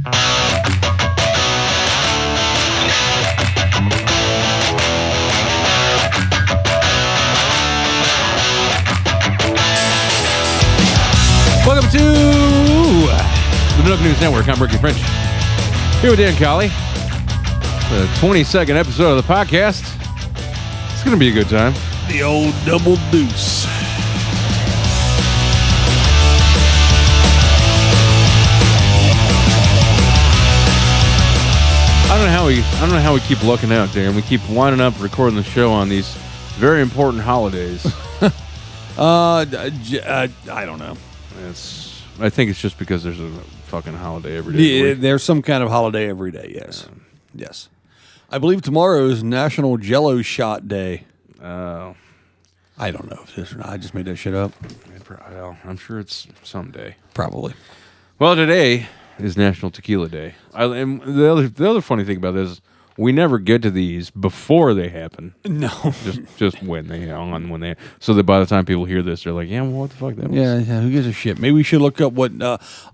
Welcome to the Nook News Network. I'm Ricky French. Here with Dan Colley. The 22nd episode of the podcast. It's going to be a good time. The old double deuce. I don't know how we keep looking out, Dan. We keep winding up recording the show on these very important holidays. I don't know. I think it's just because there's a fucking holiday every day. Yeah, there's some kind of holiday every day. Yes, yes. I believe tomorrow is National Jello Shot Day. Oh, I don't know if it is or not. I just made that shit up. well, I'm sure it's someday. Probably. Well, today is National Tequila Day. And the other funny thing about this is we never get to these before they happen. No, just when they so that by the time people hear this, they're like, yeah, well, what the fuck that was? Yeah. Who gives a shit? Maybe we should look up what.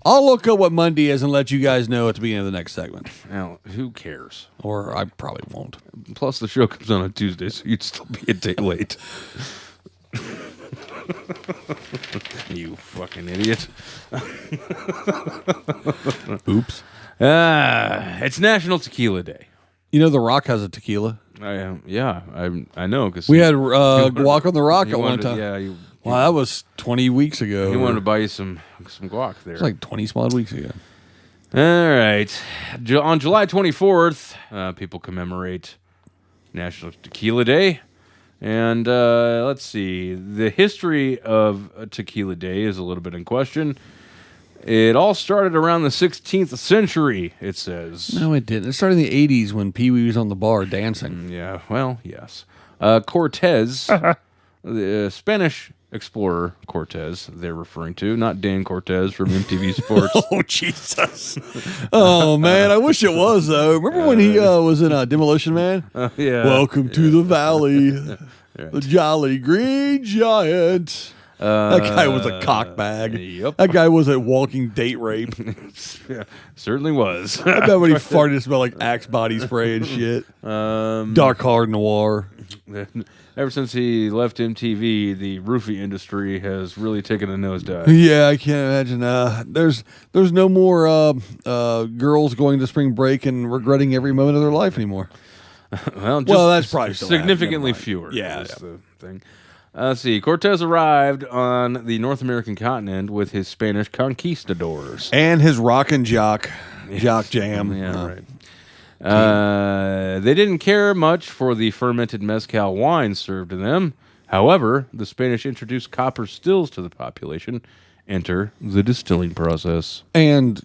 I'll look up what Monday is and let you guys know at the beginning of the next segment. Now, who cares? Or I probably won't. Plus, the show comes on Tuesday, so you'd still be a day late. You fucking idiot. Oops. It's National Tequila Day. You know, The Rock has a tequila. I know because We had guac on The Rock at one time. Yeah, Well, that was 20 weeks ago. he wanted to buy you some guac there. It was like 20 some odd weeks ago. All right. On July 24th, people commemorate National Tequila Day. And let's see. The history of Tequila Day is a little bit in question. It all started around the 16th century, it says. No, it didn't. It started in the 80s when Pee Wee was on the bar dancing. Yeah, well, yes. Cortez, the Spanish explorer Cortez, they're referring to, not Dan Cortez from MTV Sports. Oh, Jesus. Oh, man. I wish it was, though. Remember when he was in Demolition Man? Yeah. Welcome to the valley, the Jolly Green Giant. That guy was a cockbag. Yep. That guy was a walking date rape. Yeah, certainly was. I bet when he farted, it smelled like Axe body spray and shit. Dark Hard Noir. Ever since he left MTV, the roofie industry has really taken a nosedive. Yeah, I can't imagine. There's no more girls going to spring break and regretting every moment of their life anymore. Well, that's probably still significantly happening. fewer. Yeah, That's the thing. Let's see. Cortez arrived on the North American continent with his Spanish conquistadors. And his rock and jock jam. Yeah, right. They didn't care much for the fermented mezcal wine served to them. However, the Spanish introduced copper stills to the population. Enter the distilling process. And,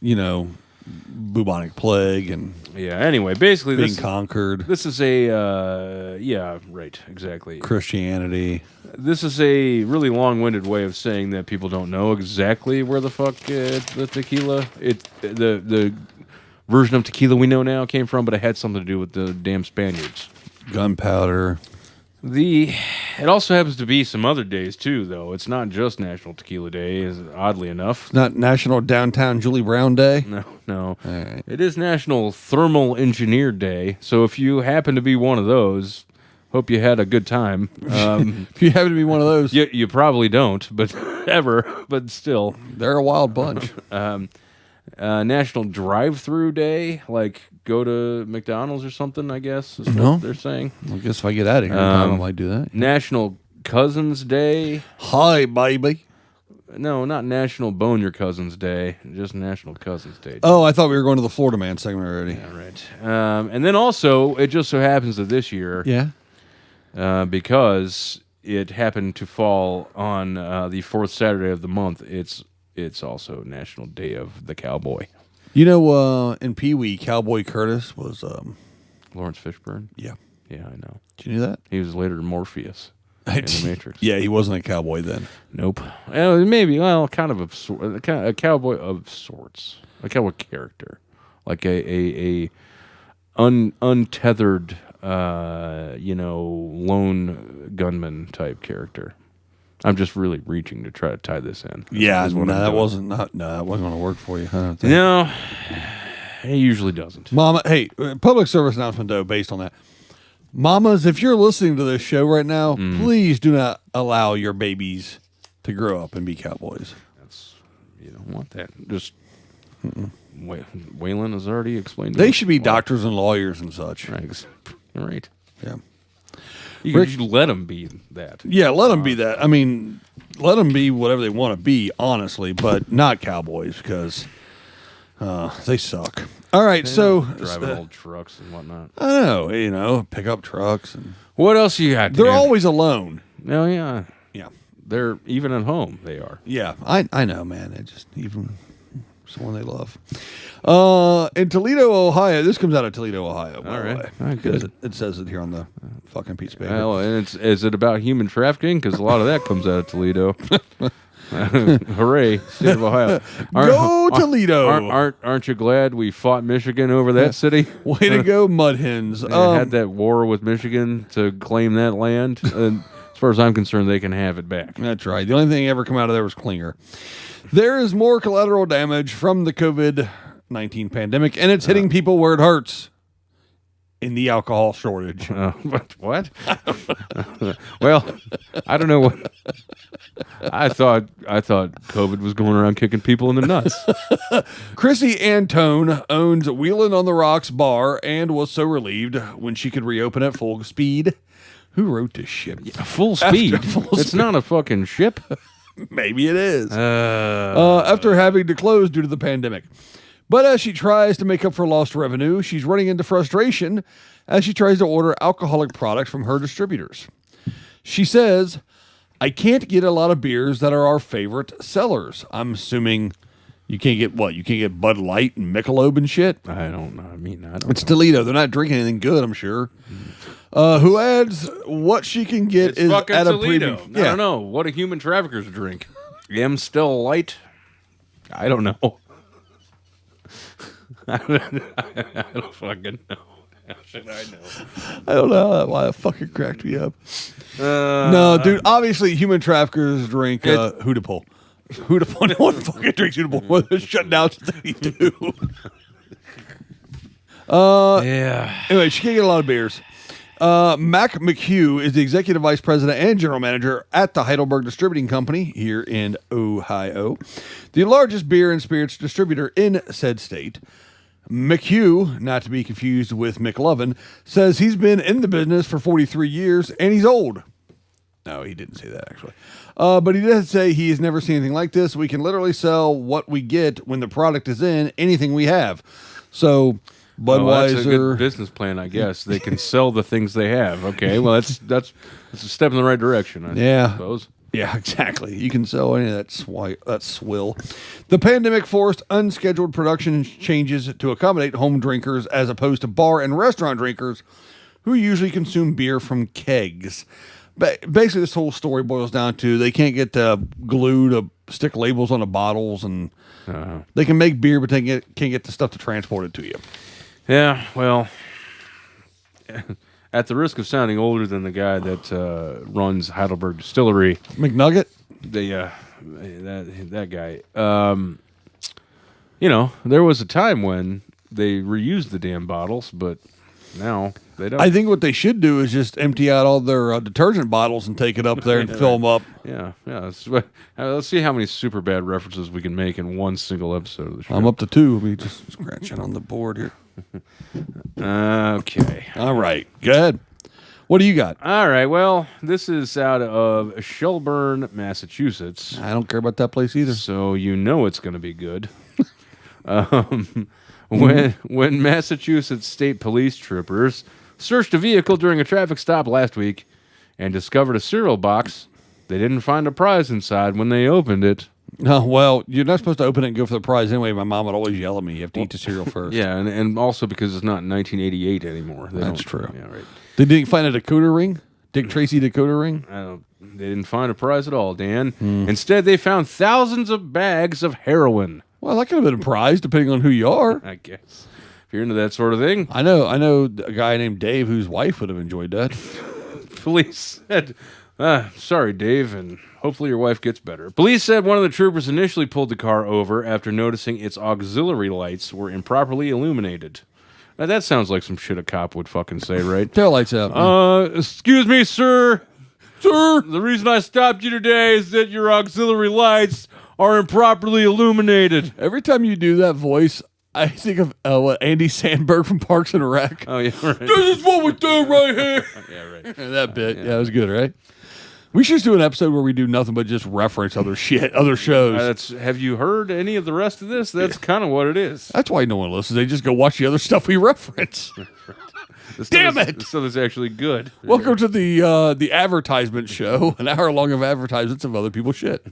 bubonic plague and anyway, basically being conquered. This is a, right, exactly. Christianity. This is a really long-winded way of saying that people don't know exactly where the fuck the tequila, the version of tequila we know now came from, but it had something to do with the damn Spaniards. Gunpowder. It also happens to be some other days too, though. It's not just National Tequila Day, oddly enough. It's not National Downtown Julie Brown Day? No. All right. It is National Thermal Engineer Day, so if you happen to be one of those, hope you had a good time. If you happen to be one of those. You probably don't, but but still. They're a wild bunch. National Drive-Through Day, like go to McDonald's or something, I guess, is No. what they're saying. I guess if I get out of here, I might do that. National Cousins Day. Hi, baby. No, not National Bone Your Cousins Day, just National Cousins Day. Oh, I thought we were going to the Florida Man segment already. Yeah, right. And then also, it just so happens that this year, because it happened to fall on the fourth Saturday of the month, it's also National Day of the Cowboy. In Pee Wee, Cowboy Curtis was Lawrence Fishburne? Yeah, I know. did you know that? He was later Morpheus in The Matrix. Yeah, he wasn't a cowboy then. Nope. Maybe, kind of a cowboy of sorts. A cowboy character. Like a untethered, lone gunman type character. I'm just really reaching to try to tie this in. That wasn't going to work for you. I don't think. No. He usually doesn't. Mama, hey, public service announcement though, based on that. Mamas, if you're listening to this show right now, please do not allow your babies to grow up and be cowboys. You don't want that. Just Waylon has already explained. They should be doctors and lawyers and such. Right. Yeah. You let them be that. Yeah, let them be that. I mean, let them be whatever they want to be, honestly, but not cowboys because they suck. All right, driving old trucks and whatnot. I know, pickup trucks and what else you got? They're always alone. Oh yeah. Yeah. They're even at home. They are. Yeah, I know, man. They just even someone they love. In Toledo, Ohio. This comes out of Toledo, Ohio. By the way. All right, good. It says it here on the fucking piece of paper. Well, and is it about human trafficking? Because a lot of that comes out of Toledo. Hooray, state of Ohio! Go Toledo! Aren't you glad we fought Michigan over that city? Way to go, mud hens! Had that war with Michigan to claim that land. And as far as I'm concerned, they can have it back. That's right. The only thing ever come out of there was Klinger. There is more collateral damage from the COVID-19 pandemic, and it's hitting people where it hurts. In the alcohol shortage. What? Well, I don't know what. I thought COVID was going around kicking people in the nuts. Chrissy Antone owns Wheelin' on the Rocks bar and was so relieved when she could reopen at full speed. Who wrote this shit? Yeah, full speed? It's not a fucking ship. Maybe it is. After having to close due to the pandemic. But as she tries to make up for lost revenue, she's running into frustration as she tries to order alcoholic products from her distributors. She says, I can't get a lot of beers that are our favorite sellers. I'm assuming you can't get what? You can't get Bud Light and Michelob and shit? I don't know. It's Toledo. They're not drinking anything good, I'm sure. Who adds what she can get it's is fucking at a Toledo. premium. I don't know. What do human traffickers drink? Amstel Light? I don't know. I don't fucking know. How should I know? I don't know why it fucking cracked me up. No, dude. Obviously, human traffickers drink Hootapole. Hootapole. No one fucking drinks Hootapole. It's shut down since 1982. Yeah. Anyway, she can't get a lot of beers. Mac McHugh is the executive vice president and general manager at the Heidelberg Distributing Company here in Ohio, the largest beer and spirits distributor in said state. McHugh, not to be confused with McLovin, says he's been in the business for 43 years and he's old. No, he didn't say that, actually. But he did say he has never seen anything like this. We can literally sell what we get when the product is in anything we have. So Budweiser. That's a good business plan, I guess. They can sell the things they have. Okay, well, that's a step in the right direction, I suppose. Yeah, exactly. You can sell any of that swill. The pandemic forced unscheduled production changes to accommodate home drinkers as opposed to bar and restaurant drinkers who usually consume beer from kegs. Basically, this whole story boils down to they can't get glue to stick labels on the bottles, and they can make beer, but they can't get the stuff to transport it to you. Yeah, well, at the risk of sounding older than the guy that runs Heidelberg Distillery, McNugget, that guy, there was a time when they reused the damn bottles, but now they don't. I think what they should do is just empty out all their detergent bottles and take it up there and fill them up. Yeah. Let's see how many super bad references we can make in one single episode of the show. I'm up to 2. We just scratching on the board here. Okay. All right. Go ahead. What do you got? All right. Well, this is out of Shelburne, Massachusetts. I don't care about that place either. So it's going to be good. When Massachusetts State Police troopers searched a vehicle during a traffic stop last week and discovered a cereal box, they didn't find a prize inside when they opened it. No, well, you're not supposed to open it and go for the prize anyway. My mom would always yell at me. You have to eat the cereal first. Yeah, and also because it's not 1988 anymore. That's true. Yeah, right. Did they find a decoder ring? Dick Tracy decoder ring? They didn't find a prize at all, Dan. Instead, they found thousands of bags of heroin. Well, that could have been a prize, depending on who you are. I guess. If you're into that sort of thing. I know a guy named Dave whose wife would have enjoyed that. Police said Sorry, Dave, and hopefully your wife gets better. Police said one of the troopers initially pulled the car over after noticing its auxiliary lights were improperly illuminated. Now, that sounds like some shit a cop would fucking say, right? Tail lights out. Excuse me, sir. Sir, the reason I stopped you today is that your auxiliary lights are improperly illuminated. Every time you do that voice, I think of Andy Sandberg from Parks and Rec. Oh, yeah, right. This is what we do right here. Yeah, right. That bit. Yeah, it was good, right? We should just do an episode where we do nothing but just reference other shit, other shows. Have you heard any of the rest of this? That's kind of what it is. That's why no one listens. They just go watch the other stuff we reference. Damn it! This stuff is actually good. Welcome to the advertisement show. An hour long of advertisements of other people's shit.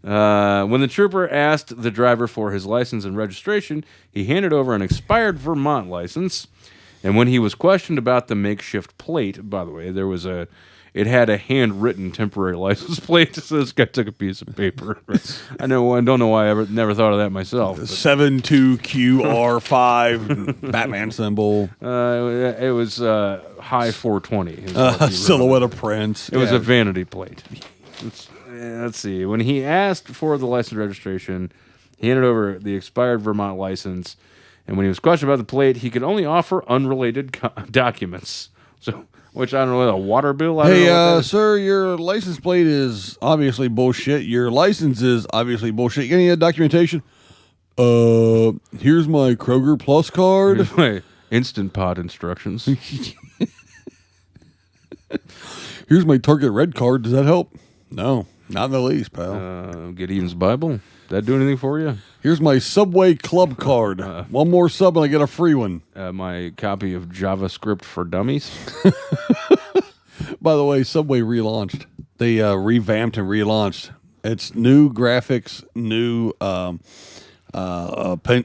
When the trooper asked the driver for his license and registration, he handed over an expired Vermont license. And when he was questioned about the makeshift plate, by the way, it had a handwritten temporary license plate. So this guy took a piece of paper. I don't know why I never thought of that myself. 72QR5 Batman symbol. It was high 420. Silhouette of Prince. It was a vanity plate. Let's see. When he asked for the license registration, he handed over the expired Vermont license. And when he was questioned about the plate, he could only offer unrelated documents. So, which I don't know, a water bill? Hey, sir, your license plate is obviously bullshit. Your license is obviously bullshit. Any documentation? Here's my Kroger Plus card. Here's my Instant Pot instructions. Here's my Target Red card. Does that help? No, not in the least, pal. Get Even's Bible. That do anything for you? Here's my Subway Club card. One more sub and I get a free one. My copy of JavaScript for Dummies. By the way, Subway relaunched. They revamped and relaunched. It's new graphics, new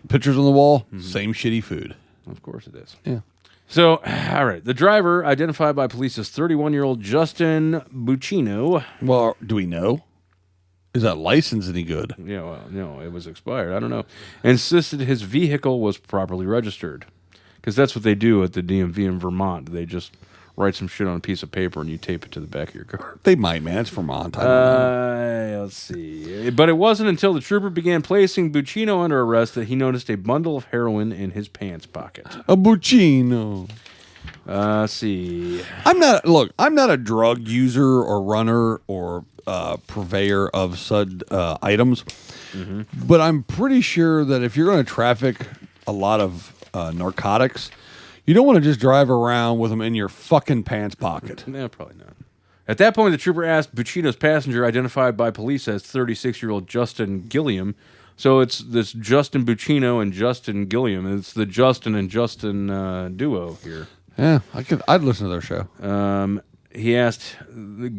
pictures on the wall. Mm-hmm. Same shitty food. Of course it is. Yeah. So, all right. The driver, identified by police as 31-year-old Justin Buccino. Well, do we know? Is that license any good? Yeah, well, no, it was expired. I don't know. Insisted his vehicle was properly registered. Because that's what they do at the DMV in Vermont. They just write some shit on a piece of paper and you tape it to the back of your car. They might, man. It's Vermont. I don't know. Let's see. But it wasn't until the trooper began placing Buccino under arrest that he noticed a bundle of heroin in his pants pocket. A Buccino. Let's see. I'm not a drug user or runner or purveyor of said items, but I'm pretty sure that if you're going to traffic a lot of narcotics, you don't want to just drive around with them in your fucking pants pocket. No, probably not. At that point, the trooper asked Buccino's passenger, identified by police as 36-year-old Justin Gilliam. So it's this Justin Buccino and Justin Gilliam. It's the Justin and Justin duo here. Yeah, I'd listen to their show. He asked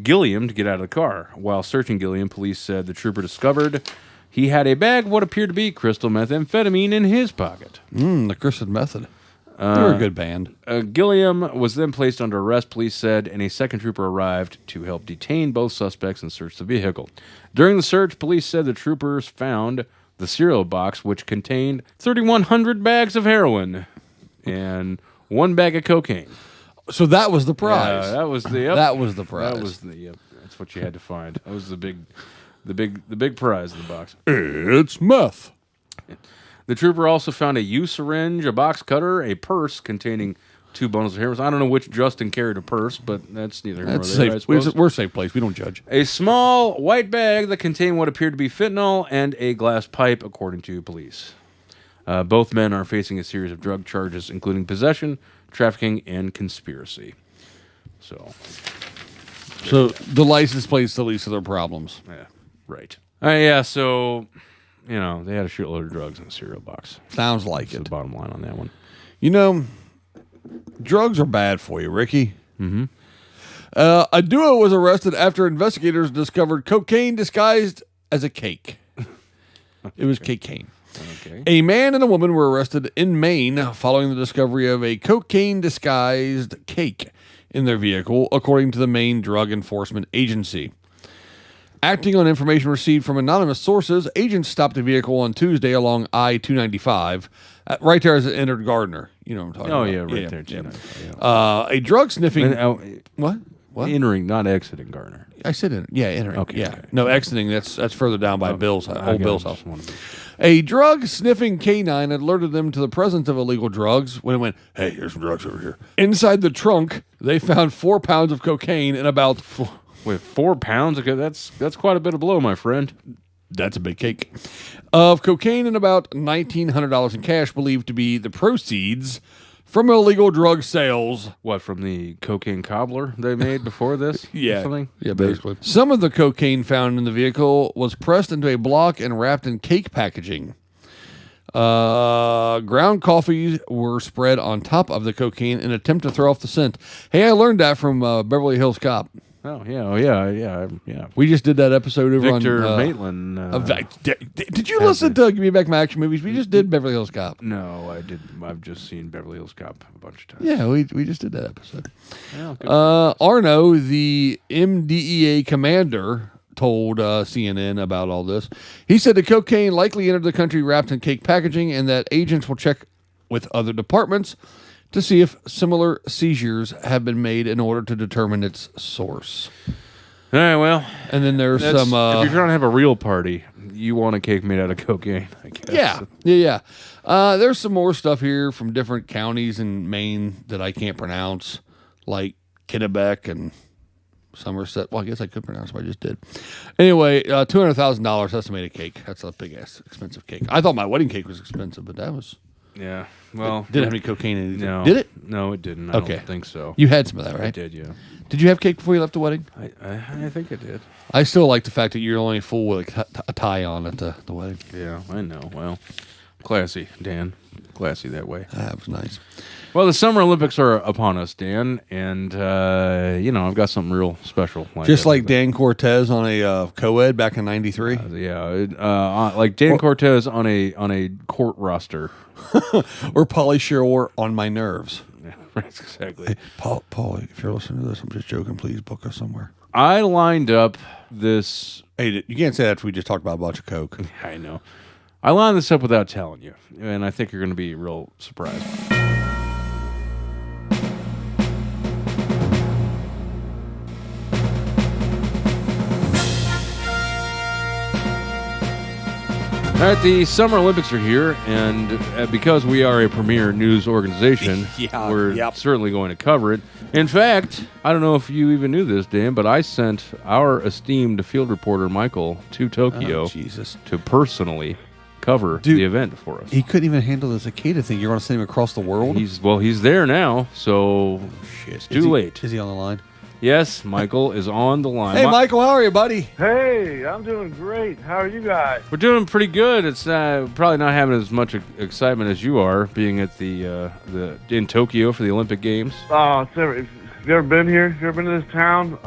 Gilliam to get out of the car. While searching Gilliam, police said the trooper discovered he had a bag of what appeared to be crystal methamphetamine in his pocket. The Crystal Method. They're a good band. Gilliam was then placed under arrest, police said, and a second trooper arrived to help detain both suspects and search the vehicle. During the search, police said the troopers found the cereal box, which contained 3,100 bags of heroin and one bag of cocaine. So that was the prize. That was the prize. That's what you had to find. That was the big prize in the box. It's meth. The trooper also found a used syringe, a box cutter, a purse containing 2 bundles of heroin. I don't know which Justin carried a purse, but that's neither here nor there, I suppose. We're a safe place. We don't judge. A small white bag that contained what appeared to be fentanyl and a glass pipe, according to police. Both men are facing a series of drug charges, including possession, trafficking, and conspiracy. So the license plate's the least of their problems. Yeah, right. Yeah, so, they had a shitload of drugs in the cereal box. Sounds like That's the bottom line on that one. Drugs are bad for you, Ricky. Mm-hmm. A duo was arrested after investigators discovered cocaine disguised as a cake. It was Cake-caine. Okay. A man and a woman were arrested in Maine following the discovery of a cocaine-disguised cake in their vehicle, according to the Maine Drug Enforcement Agency. Acting on information received from anonymous sources, agents stopped the vehicle on Tuesday along I-295, right there as it entered Gardner. You know what I'm talking about. Oh, yeah, right there. Yeah. A drug-sniffing... What? What? Entering, not exiting Garner. I said entering. Okay, Yeah. okay. No, exiting. That's further down by Bill's Okay, old Bill's I house. just wanted to- A drug-sniffing canine alerted them to the presence of illegal drugs when it went, hey, here's some drugs over here. Inside the trunk, they found 4 pounds of cocaine and about... Wait, 4 pounds? Okay, that's quite a bit of blow, my friend. That's a big cake. Of cocaine and about $1,900 in cash believed to be the proceeds from illegal drug sales. What, from the cocaine cobbler they made before this? Yeah. Or something? Yeah, basically. Some of the cocaine found in the vehicle was pressed into a block and wrapped in cake packaging. Ground coffees were spread on top of the cocaine in an attempt to throw off the scent. Hey, I learned that from Beverly Hills Cop. Oh, yeah. We just did that episode over Victor on... Maitland. Did you listen to Give Me Back My Action Movies? We just did Beverly Hills Cop. No, I didn't. I've just seen Beverly Hills Cop a bunch of times. Yeah, we just did that episode. Yeah, good. Arno, the MDEA commander, told CNN about all this. He said the cocaine likely entered the country wrapped in cake packaging and that agents will check with other departments to see if similar seizures have been made in order to determine its source. All right, well. And then there's some... if you're trying to have a real party, you want a cake made out of cocaine, I guess. Yeah. There's some more stuff here from different counties in Maine that I can't pronounce, like Kennebec and Somerset. Well, I guess I could pronounce it, but I just did. Anyway, $200,000 estimated cake. That's a big-ass expensive cake. I thought my wedding cake was expensive, but that was... Yeah, well... Didn't have any cocaine in it. No. Did it? No, it didn't. I Okay. don't think so. You had some of that, right? I did, yeah. Did you have cake before you left the wedding? I think I did. I still like the fact that you're only full with a tie on at the wedding. Yeah, I know. Well, classy, Dan. Classy that way. That was nice. Well, the Summer Olympics are upon us, Dan, and, I've got something real special. Just like Dan Cortez on a co-ed back in 93? Like Dan Cortez on a court roster. Or Pauly Shore on my nerves. Yeah, right, exactly. Pauly, if you're listening to this, I'm just joking. Please book us somewhere. I lined up this... Hey, you can't say that after we just talked about a bunch of coke. I know. I lined this up without telling you, and I think you're going to be real surprised. All right, the Summer Olympics are here, and because we are a premier news organization, we're certainly going to cover it. In fact, I don't know if you even knew this, Dan, but I sent our esteemed field reporter, Michael, to Tokyo to personally cover the event for us. He couldn't even handle the cicada thing. You're going to send him across the world? He's there now, so it's too late. Is he on the line? Yes, Michael is on the line. Hey, Michael, how are you, buddy? Hey, I'm doing great. How are you guys? We're doing pretty good. It's probably not having as much excitement as you are, being at the in Tokyo for the Olympic Games. Oh, have you ever been here? Have you ever been to this town?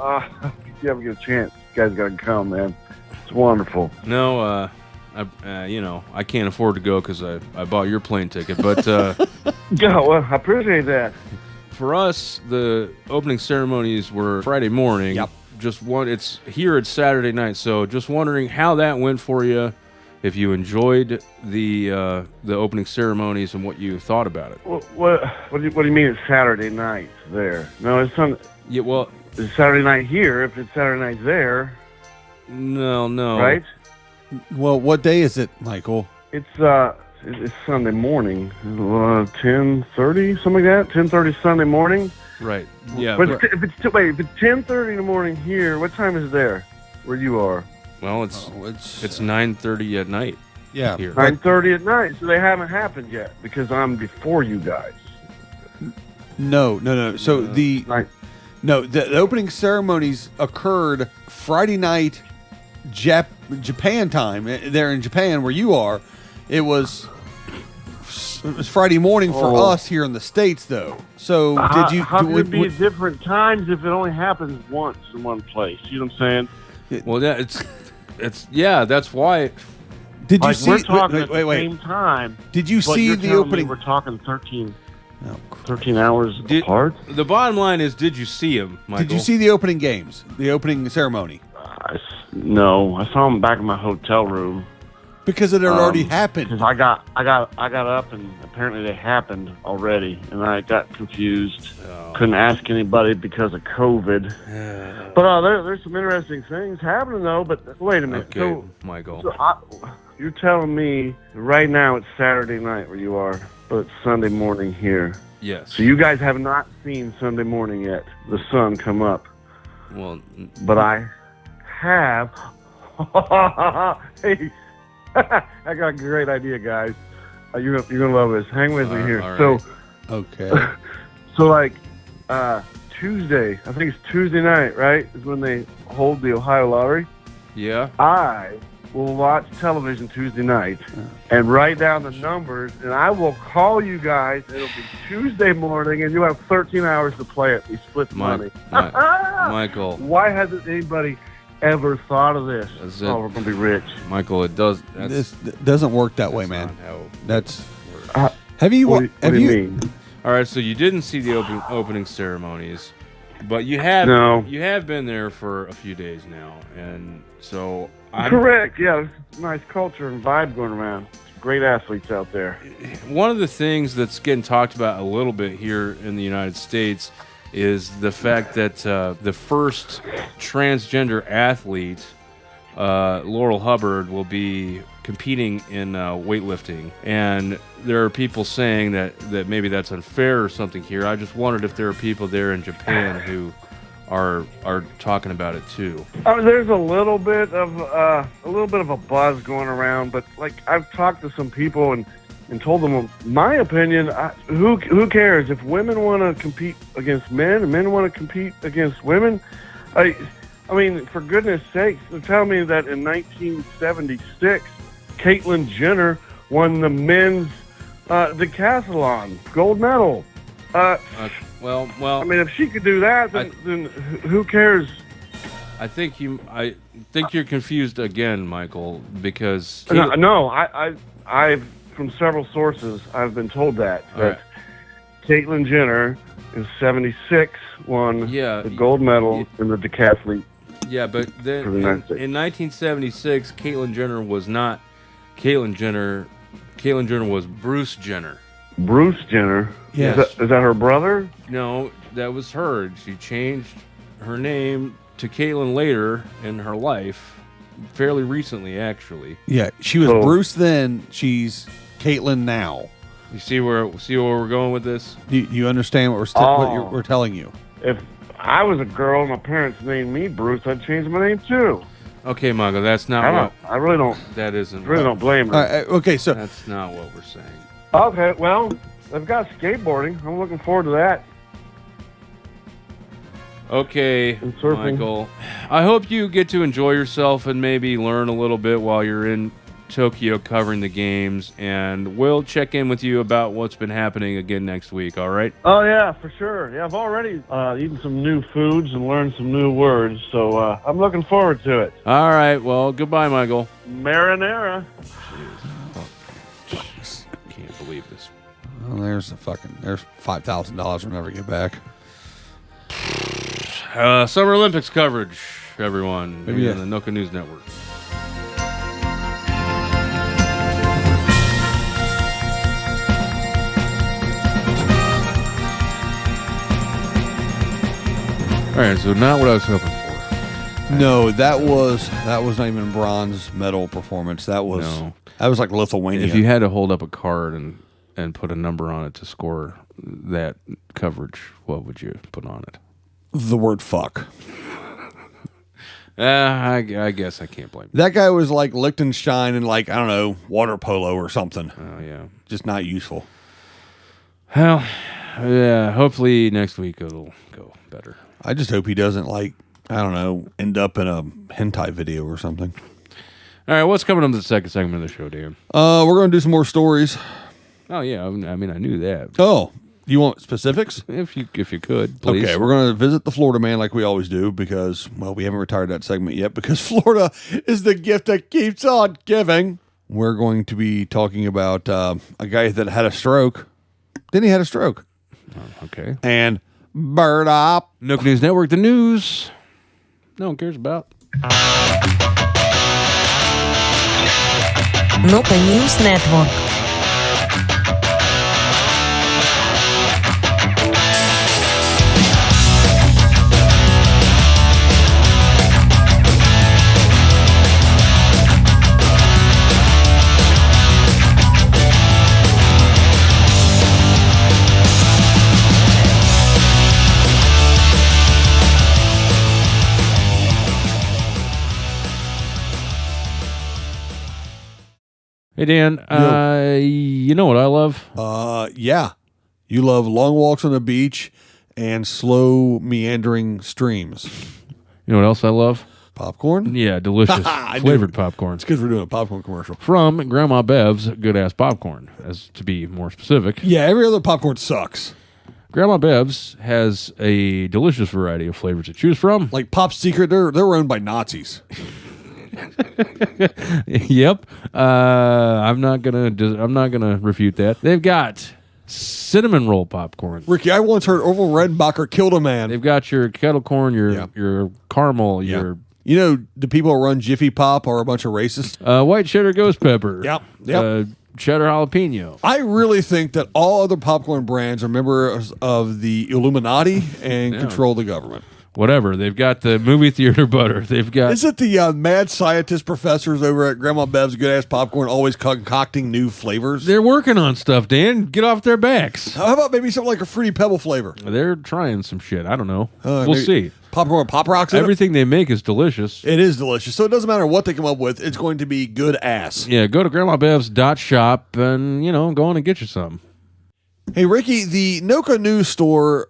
If you ever get a chance, you guys got to come, man. It's wonderful. No, I can't afford to go because I bought your plane ticket, but Yeah, well, I appreciate that. for us, the opening ceremonies were Friday morning. Yep. It's here. It's Saturday night. So just wondering how that went for you. If you enjoyed the opening ceremonies and what you thought about it. What do you mean it's Saturday night there? No, it's Yeah. Well, it's Saturday night here. If it's Saturday night there, no. right? Well, what day is it, Michael? It's Sunday morning, 10:30, something like that. 10:30 Sunday morning. Right. Yeah. But if it's 10:30 in the morning here, what time is it there where you are? Well, it's 9:30 at night. Yeah. Here. 9:30 at night. So they haven't happened yet because I'm before you guys. No. So the opening ceremonies occurred Friday night, Japan time. There in Japan, where you are, it was Friday morning for us here in the States, though. So did you? How could it be at different times if it only happens once in one place? You know what I'm saying? Well, yeah, that's why. Did you see? We're talking at the wait. same time. Did you see the opening? We're talking 13 hours apart. The bottom line is, did you see him, Michael? Did you see the opening games? The opening ceremony? No, I saw him back in my hotel room. Because it had already happened. Because I got up and apparently they happened already, and I got confused. Couldn't ask anybody because of COVID. But there's some interesting things happening though. But wait a minute, Okay, Michael. You're telling me right now it's Saturday night where you are, but it's Sunday morning here. Yes. So you guys have not seen Sunday morning yet, the sun come up. Well, but I have. Hey. I got a great idea, guys. You're gonna love this. Hang with me here. Right. So, okay. So like Tuesday, I think it's Tuesday night, right? Is when they hold the Ohio lottery. Yeah. I will watch television Tuesday night and write down the numbers, and I will call you guys. It'll be Tuesday morning, and you'll have 13 hours to play it. We split the money. Michael. Why hasn't anybody ever thought of this? Oh, we're gonna be rich, Michael. It does. This doesn't work that way, man. That's. Have you? What do you mean? All right, so you didn't see the opening ceremonies, but you have you have been there for a few days now, and so correct. Yeah, there's nice culture and vibe going around. Great athletes out there. One of the things that's getting talked about a little bit here in the United States is the fact that the first transgender athlete, Laurel Hubbard, will be competing in weightlifting. And there are people saying that maybe that's unfair or something here. I just wondered if there are people there in Japan who are talking about it too. There's a little bit of a buzz going around, but like I've talked to some people and told them my opinion. Who cares if women want to compete against men and men want to compete against women? I mean, for goodness sakes, they're telling me that in 1976, Caitlyn Jenner won the men's decathlon gold medal. Well. I mean, if she could do that, then who cares? I think you're confused again, Michael, because no, I've from several sources I've been told that Caitlyn Jenner in '76 won the gold medal in the decathlete. Yeah, but then in 1976, Caitlyn Jenner was not Caitlyn Jenner. Caitlyn Jenner was Bruce Jenner. Bruce Jenner? Yes. Is that her brother? No, that was her. She changed her name to Caitlyn later in her life, fairly recently, actually. Yeah, she was Bruce then. She's Caitlyn now. You see where we're going with this? You understand what we're telling you? If I was a girl and my parents named me Bruce, I'd change my name too. Okay, Michael, that's not I really don't. That isn't. I really don't blame her. Okay, so that's not what we're saying. Okay, well, I've got skateboarding. I'm looking forward to that. Okay, Michael. I hope you get to enjoy yourself and maybe learn a little bit while you're in Tokyo covering the games, and we'll check in with you about what's been happening again next week, all right? Oh, yeah, for sure. Yeah, I've already eaten some new foods and learned some new words, so I'm looking forward to it. All right, well, goodbye, Michael. Marinara. Jeez, I can't believe this. Well, there's $5,000 we'll never get back. Summer Olympics coverage, everyone, Maybe on the Noka News Network. All right, so not what I was hoping for. No, that was not even a bronze medal performance. That was like Lithuania. If you had to hold up a card and put a number on it to score that coverage, what would you put on it? The word fuck. I guess I can't blame you. That guy was like Liechtenstein and like, I don't know, water polo or something. Oh, yeah. Just not useful. Well, yeah, hopefully next week it'll go better. I just hope he doesn't, like, I don't know, end up in a hentai video or something. All right, what's coming up to the second segment of the show, Dan? We're going to do some more stories. Oh, yeah, I mean, I knew that. Oh, you want specifics? If you could, please. Okay, we're going to visit the Florida man like we always do because, well, we haven't retired that segment yet because Florida is the gift that keeps on giving. We're going to be talking about a guy that had a stroke. Then he had a stroke. Oh, okay. And bird up. Nook News Network, the news no one cares about. Noka News Network. Hey, Dan, you know what I love? Yeah. You love long walks on the beach and slow meandering streams. You know what else I love? Popcorn? Yeah, delicious I knew flavored it. popcorn. It's because we're doing a popcorn commercial. From Grandma Bev's Good Ass Popcorn, as to be more specific. Yeah, every other popcorn sucks. Grandma Bev's has a delicious variety of flavors to choose from. Like Pop's Secret, they're owned by Nazis. Yep. I'm not gonna refute that. They've got cinnamon roll popcorn. Ricky, I once heard Orville Redenbacher killed a man. They've got your kettle corn, your caramel, your You know, the people who run Jiffy Pop are a bunch of racists. white cheddar ghost pepper. Yep. Cheddar jalapeno. I really think that all other popcorn brands are members of the Illuminati and control the government. Whatever. They've got the movie theater butter. They've got. Is it the mad scientist professors over at Grandma Bev's Good Ass Popcorn always concocting new flavors? They're working on stuff, Dan. Get off their backs. How about maybe something like a Fruity Pebble flavor? They're trying some shit. I don't know. We'll Maybe see. Popcorn with Pop Rocks in Everything they make is delicious. it? It is delicious. So it doesn't matter what they come up with. It's going to be good ass. Yeah, go to grandmabevs.shop and, go on and get you some. Hey, Ricky, the Noka News store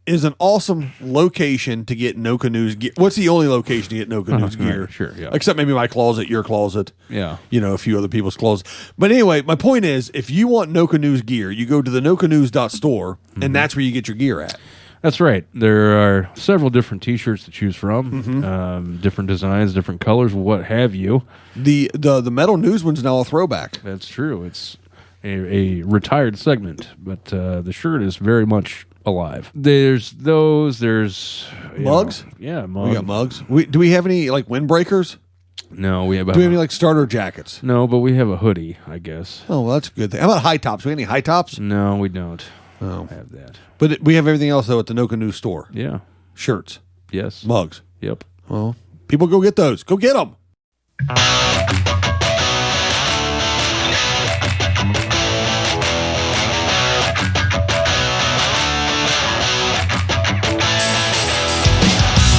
is an awesome location to get Noka News gear. What's the only location to get Noka News gear? Sure, yeah. Except maybe my closet, your closet. Yeah. A few other people's clothes. But anyway, my point is, if you want Noka News gear, you go to the nokanews.store, and that's where you get your gear at. That's right. There are several different T-shirts to choose from, different designs, different colors, what have you. The metal news one's now a throwback. That's true. It's a retired segment, but the shirt is very much alive. There's those. There's Mugs? Yeah, mugs. We got mugs. Do we have any like windbreakers? No, we have. Do we have any like starter jackets? No, but we have a hoodie, I guess. Oh, well, that's a good thing. How about high tops? We have any high tops? No, we don't. Oh. Have that. But we have everything else though at the Noka News store. Yeah. Shirts, Yes. mugs. Yep. Well, people go get those. Go get them.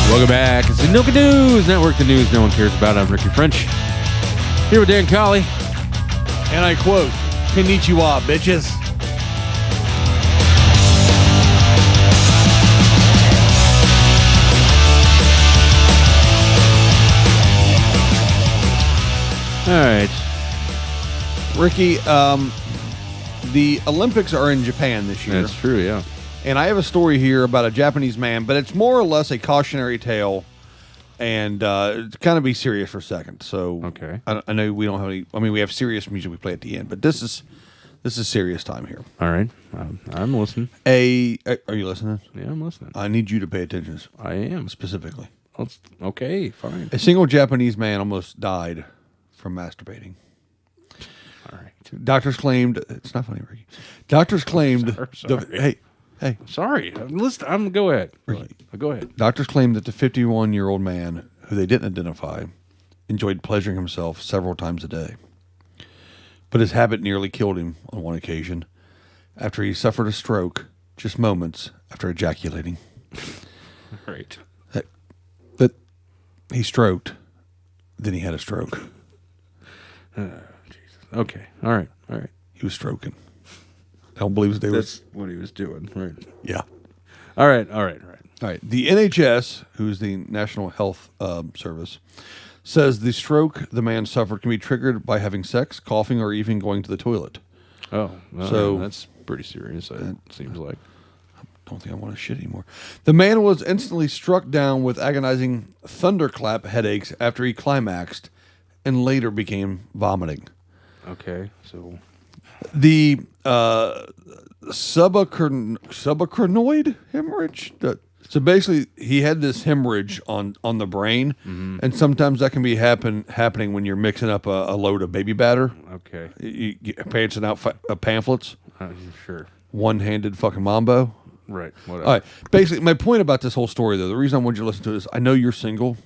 Welcome back. It's the Noka News Network, the news no one cares about. I'm Ricky French. Here with Dan Colley. And I quote, "Konnichiwa, bitches." All right. Ricky, the Olympics are in Japan this year. That's true, yeah. And I have a story here about a Japanese man, but it's more or less a cautionary tale. And kind of be serious for a second. So, Okay. I know we don't have any. I mean, we have serious music we play at the end, but this is serious time here. All right. I'm listening. Are you listening? Yeah, I'm listening. I need you to pay attention I am. specifically. Okay, fine. A single Japanese man almost died from masturbating. All right. Doctors claimed it's not funny, Ricky. Doctors claimed Sorry. hey. Sorry. Go ahead. Go ahead. Doctors claimed that the 51-year-old man, who they didn't identify, enjoyed pleasuring himself several times a day. But his habit nearly killed him on one occasion after he suffered a stroke just moments after ejaculating. All right. That he stroked, then he had a stroke. Jesus. Okay. All right. He was stroking. I don't believe they That's what he was doing. Right. Yeah. All right. All right. The NHS, who's the National Health Service, says the stroke the man suffered can be triggered by having sex, coughing, or even going to the toilet. Oh, well, So- that's pretty serious. It seems like. I don't think I want to shit anymore. The man was instantly struck down with agonizing thunderclap headaches after he climaxed and later became vomiting. Okay. So. The subacrinoid hemorrhage, So basically, he had this hemorrhage on the brain, and sometimes that can be happening when you're mixing up a load of baby batter. Okay. You pantsing out pamphlets. Sure. One-handed fucking mambo. Right. Whatever. All right. Basically, my point about this whole story, though, the reason I want you to listen to this, I know you're single.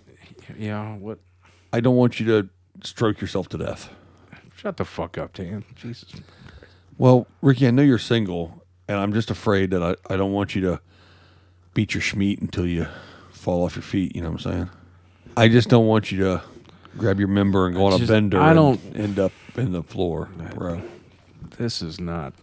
Yeah. What? I don't want you to stroke yourself to death. Shut the fuck up, Dan. Jesus. Well, Ricky, I know you're single, and I'm just afraid that I don't want you to beat your schmeat until you fall off your feet. You know what I'm saying? I just don't want you to grab your member and go on a bender and end up in the floor, bro. This is not.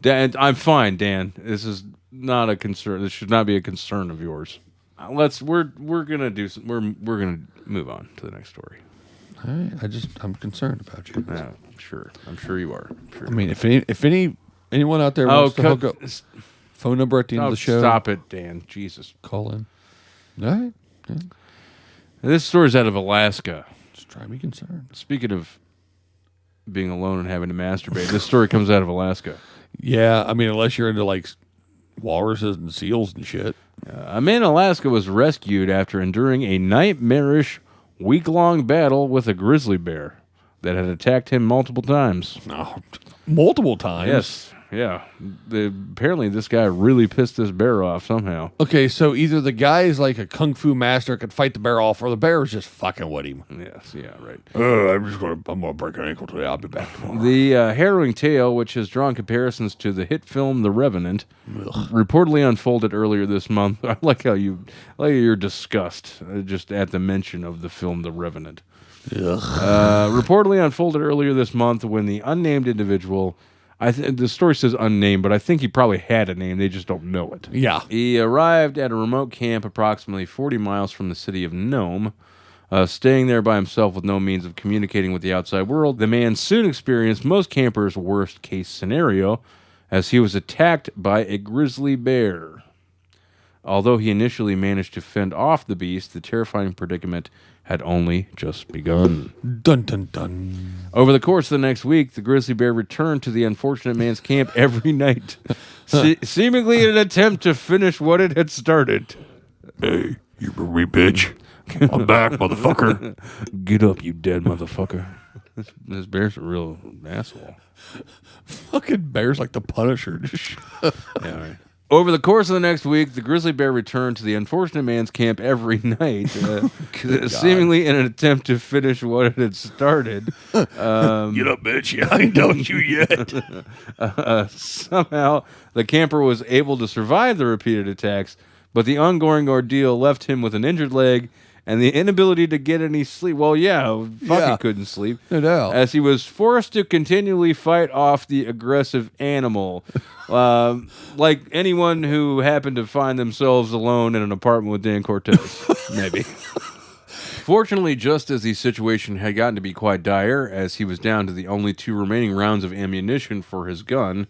Dan, I'm fine, Dan. This is not a concern. This should not be a concern of yours. We're gonna do some. We're gonna move on to the next story. All right. I'm concerned about you. Yeah, sure. I'm sure you are. Sure. I mean, if anyone out there wants to hook up, phone number at the end of the show. Stop it, Dan. Jesus. Call in. All right. Yeah. This story's out of Alaska. Just try to be concerned. Speaking of being alone and having to masturbate, this story comes out of Alaska. Yeah, I mean, unless you're into like walruses and seals and shit. A man in Alaska was rescued after enduring a nightmarish week-long battle with a grizzly bear that had attacked him multiple times. No, multiple times. Yes. Yeah. Apparently, this guy really pissed this bear off somehow. Okay, so either the guy is like a kung fu master, could fight the bear off, or the bear was just fucking with him. Yes. Yeah. Right. I'm gonna break an ankle today. I'll be back tomorrow. The harrowing tale, which has drawn comparisons to the hit film The Revenant, reportedly unfolded earlier this month. I like how you're disgust just at the mention of the film The Revenant. Reportedly unfolded earlier this month when the unnamed individual. The story says unnamed, but I think he probably had a name. They just don't know it. Yeah. He arrived at a remote camp approximately 40 miles from the city of Nome, staying there by himself with no means of communicating with the outside world. The man soon experienced most campers' worst-case scenario, as he was attacked by a grizzly bear. Although he initially managed to fend off the beast, the terrifying predicament had only just begun. Dun, dun, dun. Over the course of the next week, the grizzly bear returned to the unfortunate man's camp every night, seemingly in an attempt to finish what it had started. Hey, you wee bitch. I'm back, motherfucker. Get up, you dead motherfucker. This bear's a real asshole. Fucking bear's like the Punisher. Yeah, right. Over the course of the next week, the grizzly bear returned to the unfortunate man's camp every night, seemingly in an attempt to finish what it had started. Get up, bitch. I ain't done you yet. Somehow, the camper was able to survive the repeated attacks, but the ongoing ordeal left him with an injured leg and the inability to get any sleep. Well, fucking couldn't sleep. No doubt. As he was forced to continually fight off the aggressive animal. Like anyone who happened to find themselves alone in an apartment with Dan Cortez, maybe. Fortunately, just as the situation had gotten to be quite dire, as he was down to the only 2 remaining rounds of ammunition for his gun,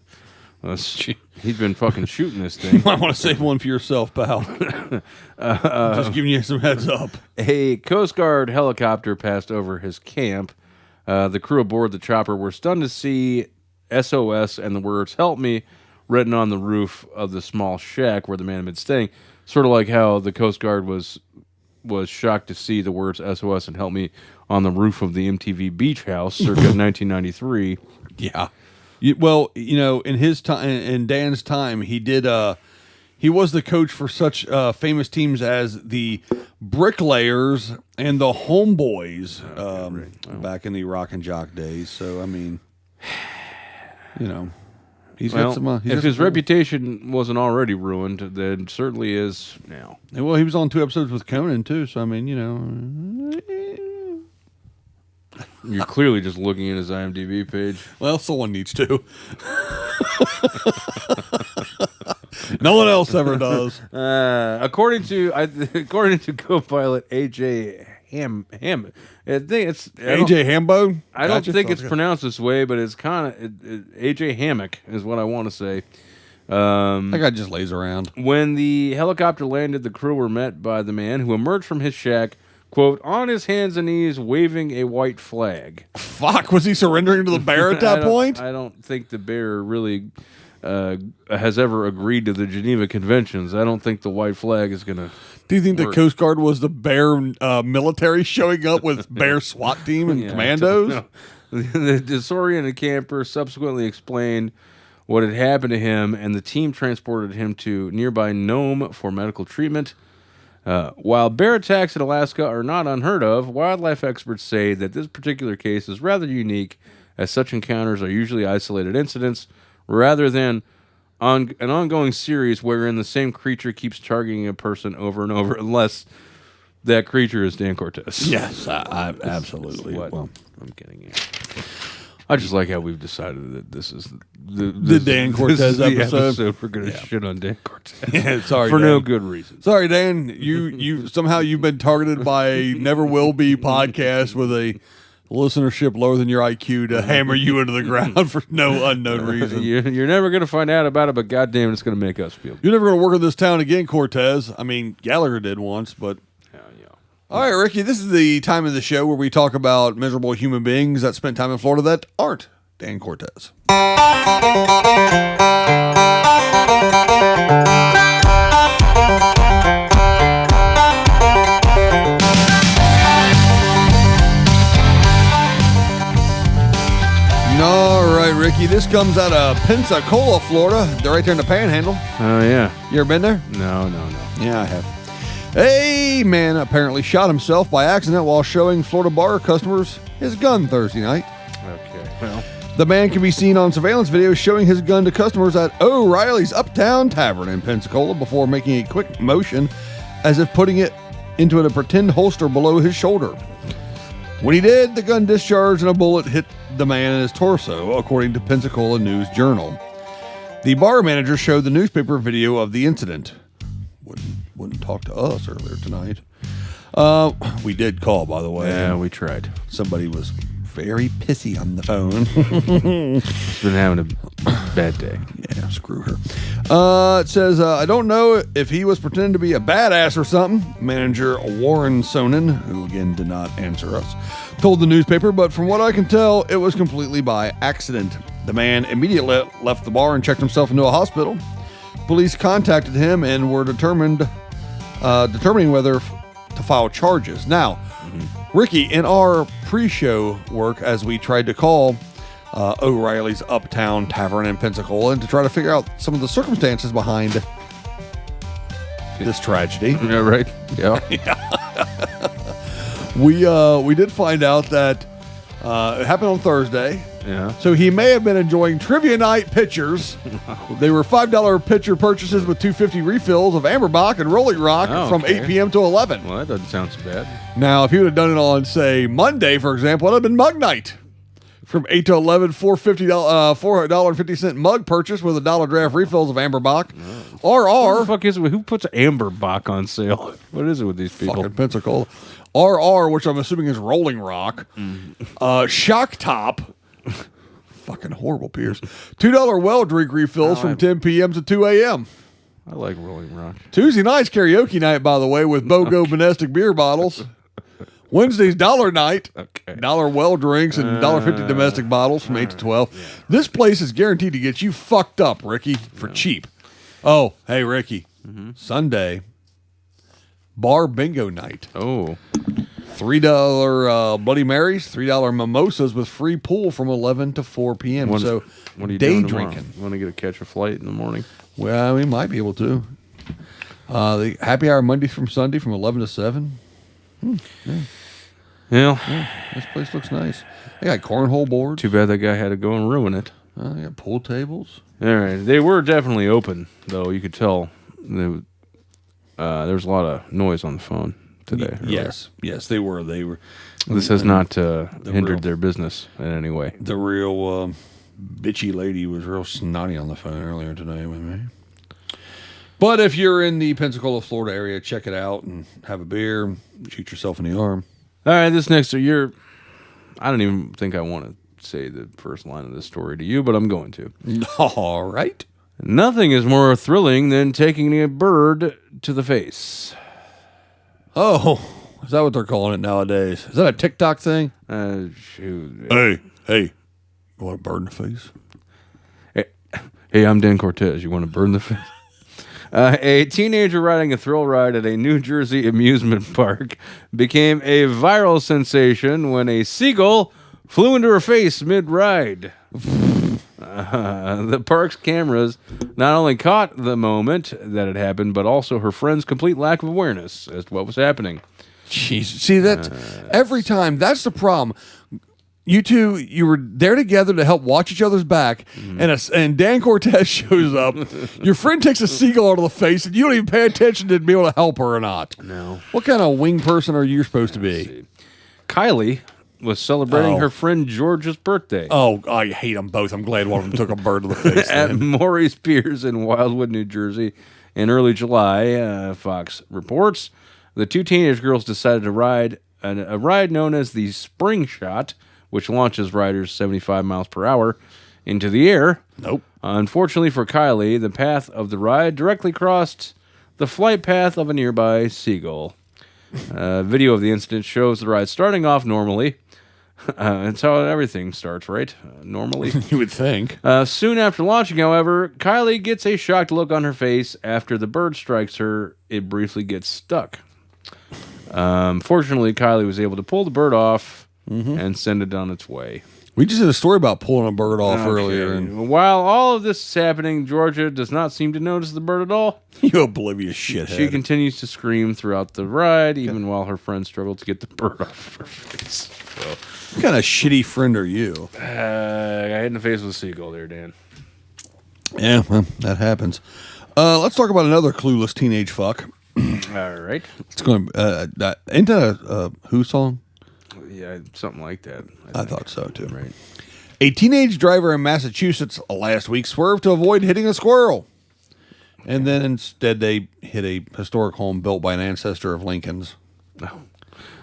he'd been fucking shooting this thing. You might want to save one for yourself, pal. Just giving you some heads up. A Coast Guard helicopter passed over his camp. The crew aboard the chopper were stunned to see SOS and the words "Help me" written on the roof of the small shack where the man had been staying. Sort of like how the Coast Guard was shocked to see the words SOS and "Help me" on the roof of the MTV Beach House circa 1993. Yeah. Well, in his time, in Dan's time, he did. He was the coach for such famous teams as the Bricklayers and the Homeboys back in the Rock and Jock days. So, I mean, he's got some. If his reputation wasn't already ruined, then certainly is now. Well, he was on 2 episodes with Conan too. So, I mean, You're clearly just looking at his IMDb page. Well, someone needs to. No one else ever does. According to co-pilot AJ Ham, I think it's AJ Hambo. I don't think it's pronounced this way, but it's kind of AJ Hammock is what I want to say. That guy just lays around. When the helicopter landed, the crew were met by the man who emerged from his shack, quote, on his hands and knees, waving a white flag. Fuck, was he surrendering to the bear at that point? I don't think the bear really has ever agreed to the Geneva Conventions. I don't think the white flag is going to. Do you think the Coast Guard was the bear military showing up with bear SWAT team and commandos? The disoriented camper subsequently explained what had happened to him, and the team transported him to nearby Nome for medical treatment. While bear attacks in Alaska are not unheard of, wildlife experts say that this particular case is rather unique, as such encounters are usually isolated incidents rather than an ongoing series wherein the same creature keeps targeting a person over and over, unless that creature is Dan Cortez. Yes, I absolutely. What I'm getting at. I just like how we've decided that this is the Dan Cortez episode. We're going to shit on Dan Cortez. Yeah, sorry, for Dan. no good reason. Sorry, Dan. You somehow you've been targeted by a Never Will Be podcast with a listenership lower than your IQ to hammer you into the ground for no unknown reason. You're never going to find out about it, but goddamn, it's going to make us feel good. You're never going to work in this town again, Cortez. I mean, Gallagher did once, but. All right, Ricky, this is the time of the show where we talk about miserable human beings that spent time in Florida that aren't Dan Cortez. All right, Ricky, this comes out of Pensacola, Florida. They're right there in the Panhandle. Oh, yeah. You ever been there? No. Yeah, I have. A man apparently shot himself by accident while showing Florida bar customers his gun Thursday night. Okay, well. The man can be seen on surveillance video showing his gun to customers at O'Reilly's Uptown Tavern in Pensacola before making a quick motion as if putting it into a pretend holster below his shoulder. When he did, the gun discharged and a bullet hit the man in his torso, according to Pensacola News Journal. The bar manager showed the newspaper video of the incident. Wouldn't talk to us earlier tonight. We did call, by the way. Yeah, we tried. Somebody was very pissy on the phone. She's been having a bad day. Yeah, screw her. It says, I don't know if he was pretending to be a badass or something. Manager Warren Sonnen, who again did not answer us, told the newspaper, but from what I can tell, it was completely by accident. The man immediately left the bar and checked himself into a hospital. Police contacted him and were determining whether to file charges. Now, Ricky, in our pre-show work, as we tried to call O'Reilly's Uptown Tavern in Pensacola and to try to figure out some of the circumstances behind this tragedy. Yeah, right. Yeah. We did find out that it happened on Thursday. Yeah. So he may have been enjoying trivia night pitchers. They were $5 pitcher purchases with $2.50 refills of Amberbach and Rolling Rock from 8 p.m. to 11. Well, that doesn't sound so bad. Now, if he would have done it on, say, Monday, for example, it would have been Mug Night. From 8 to 11, $4.50 mug purchase with $1 draft refills of Amberbach. What the fuck is it? Who puts Amberbach on sale? What is it with these people? Fucking Pensacola. RR, which I'm assuming is Rolling Rock. Shock Top. Fucking horrible beers. $2 well drink refills from 10 p.m. to 2 a.m. I like Rolling Rock. Tuesday night's karaoke night, by the way, with BOGO Bonestic beer bottles. Wednesday's dollar night. Okay. $1 well drinks and $1.50 domestic bottles from 8 to 12. Yeah. This place is guaranteed to get you fucked up, Ricky, for cheap. Oh, hey, Ricky. Sunday, bar bingo night. Oh. $3 Bloody Marys, $3 mimosas with free pool from 11 to 4 p.m. What are you day doing drinking. You want to catch a flight in the morning? Well, we might be able to. The happy hour Monday from Sunday from 11 to 7. Yeah. This place looks nice. They got cornhole boards. Too bad that guy had to go and ruin it. They got pool tables. All right. They were definitely open, though. You could tell there was a lot of noise on the phone today. Yes, they were. This has not hindered their business in any way. The real bitchy lady was real snotty on the phone earlier today with me. But if you're in the Pensacola, Florida area, check it out and have a beer, shoot yourself in the arm. All right, this next year, I don't even think I want to say the first line of this story to you, but I'm going to. All right. Nothing is more thrilling than taking a bird to the face. Oh, is that what they're calling it nowadays? Is that a TikTok thing? Shoot. Hey, you want a bird in the face? Hey, I'm Dan Cortez. You want to burn the face? A teenager riding a thrill ride at a New Jersey amusement park became a viral sensation when a seagull flew into her face mid-ride. The park's cameras not only caught the moment that it happened, but also her friend's complete lack of awareness as to what was happening. Jeez. See, that every time, that's the problem. You two, you were there together to help watch each other's back, and Dan Cortez shows up. Your friend takes a seagull out of the face, and you don't even pay attention to be able to help her or not. No. What kind of wing person are you supposed to be? Kylie was celebrating her friend George's birthday. Oh, I hate them both. I'm glad one of them took a bird to the face. At Maurice Piers in Wildwood, New Jersey, in early July, Fox reports, the two teenage girls decided to ride a ride known as the Spring Shot, which launches riders 75 miles per hour into the air. Nope. Unfortunately for Kylie, the path of the ride directly crossed the flight path of a nearby seagull. Video of the incident shows the ride starting off normally. That's how everything starts, right? Normally. You would think. Soon after launching, however, Kylie gets a shocked look on her face. After the bird strikes her, it briefly gets stuck. Fortunately, Kylie was able to pull the bird off and send it on its way. We just did a story about pulling a bird off earlier. And While all of this is happening, Georgia does not seem to notice the bird at all. you oblivious shithead. She continues to scream throughout the ride, even while her friends struggle to get the bird off her face. So, What kind of shitty friend are you? I hit in the face with a seagull there, Dan. Yeah, well, that happens. Let's talk about another clueless teenage fuck. All right. It's going. Ain't that a Who song? Yeah, something like that. I thought so too. Right. A teenage driver in Massachusetts last week swerved to avoid hitting a squirrel, and then instead they hit a historic home built by an ancestor of Lincoln's. Oh.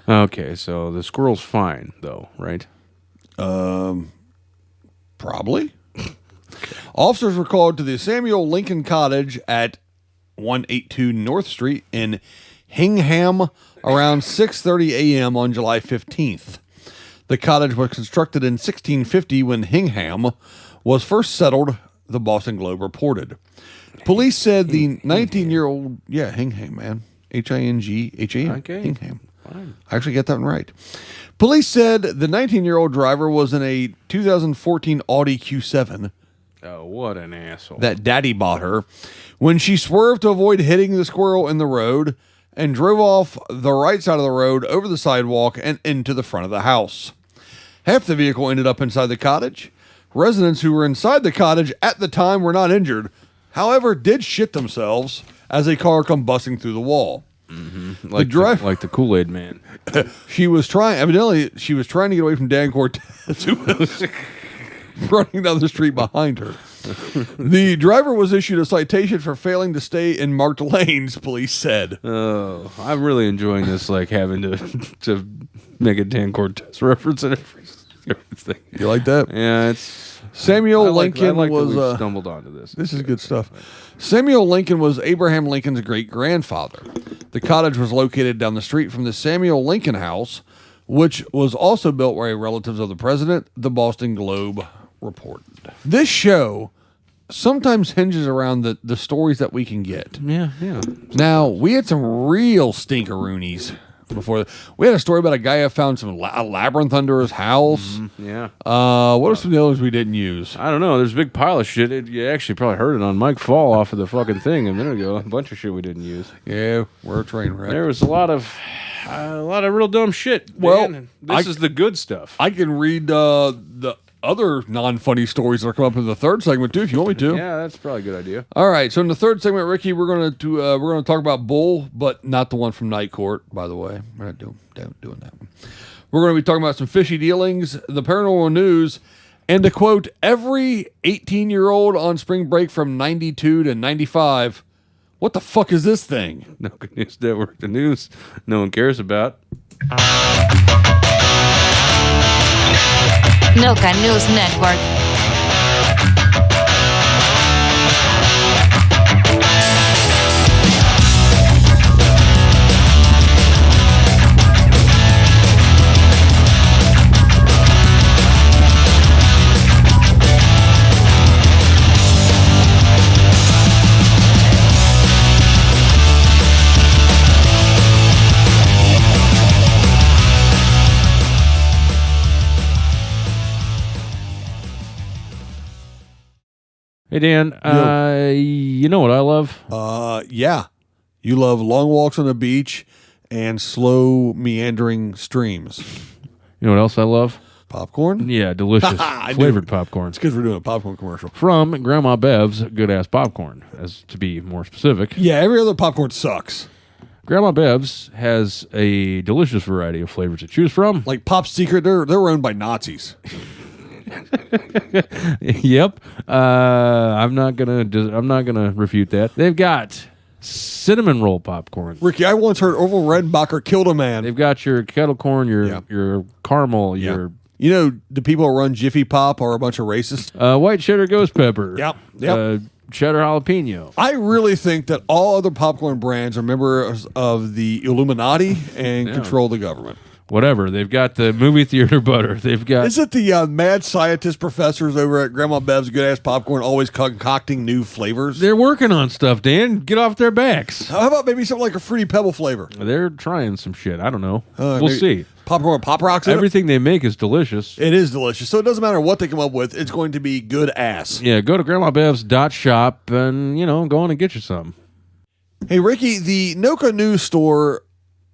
Okay, so the squirrel's fine, though, right? Probably. Officers were called to the Samuel Lincoln Cottage at 182 North Street in Hingham around 6:30 a.m. on July 15th. The cottage was constructed in 1650 when Hingham was first settled, the Boston Globe reported. Police said the 19-year-old, Hingham, man. Hingham. Okay. Hingham. Fine. I actually get that one right. Police said the 19-year-old driver was in a 2014 Audi Q7 Oh, what an asshole. that daddy bought her when she swerved to avoid hitting the squirrel in the road and drove off the right side of the road over the sidewalk and into the front of the house. Half the vehicle ended up inside the cottage. Residents who were inside the cottage at the time were not injured, however, did shit themselves as a car come busting through the wall. like the Kool-Aid man. She was trying to get away from Dan Cortez, who was running down the street behind her. The driver was issued a citation for failing to stay in marked lanes, police said. Oh, I'm really enjoying this, like having to make a Dan Cortez reference and everything. You like that? Yeah, it's Samuel Lincoln I like was that we stumbled onto this. This is good stuff. Samuel Lincoln was Abraham Lincoln's great-grandfather. The cottage was located down the street from the Samuel Lincoln House, which was also built by relatives of the president, the Boston Globe reported. This show sometimes hinges around the stories that we can get. Yeah. Now, we had some real stinkeroonies before. We had a story about a guy who found a labyrinth under his house. Yeah. What are some of the others we didn't use? I don't know. There's a big pile of shit. You actually probably heard it on Mike Fall off of the fucking thing a minute ago. A bunch of shit we didn't use. Yeah, we're a train wreck. There was a lot of real dumb shit. Well, man. This is the good stuff. I can read the other non-funny stories that are coming up in the third segment too, if you want me to. Yeah, that's probably a good idea. All right, so in the third segment, Ricky, we're gonna talk about Bull, but not the one from Nightcourt, by the way. We're not doing that one. We're going to be talking about some fishy dealings, the paranormal news, and to quote every 18-year-old on spring break from 92 to 95, what the fuck is this thing? No Good News Network, the news no one cares about. No Good News Network. Hey, Dan, you know what I love? Yeah. You love long walks on the beach and slow meandering streams. You know what else I love? Popcorn? Yeah, delicious flavored popcorn. It's because we're doing a popcorn commercial. From Grandma Bev's Good-Ass Popcorn, as to be more specific. Yeah, every other popcorn sucks. Grandma Bev's has a delicious variety of flavors to choose from. Like Pop Secret, they're owned by Nazis. Yep. I'm not gonna refute that. They've got cinnamon roll popcorn. Ricky, I once heard Orville Redenbacher killed a man. They've got your kettle corn, your caramel, your You know, the people who run Jiffy Pop are a bunch of racists. white cheddar ghost pepper. Yep. Cheddar jalapeno. I really think that all other popcorn brands are members of the Illuminati and control the government. Whatever. They've got the movie theater butter. They've got. Is it the mad scientist professors over at Grandma Bev's Good-Ass Popcorn always concocting new flavors? They're working on stuff, Dan. Get off their backs. How about maybe something like a Fruity Pebble flavor? They're trying some shit. I don't know. We'll see. Popcorn with Pop Rocks in Everything they make is delicious. it is delicious. So it doesn't matter what they come up with. It's going to be good ass. Yeah, go to grandmabevs.shop and, go on and get you some. Hey, Ricky, the Noka News store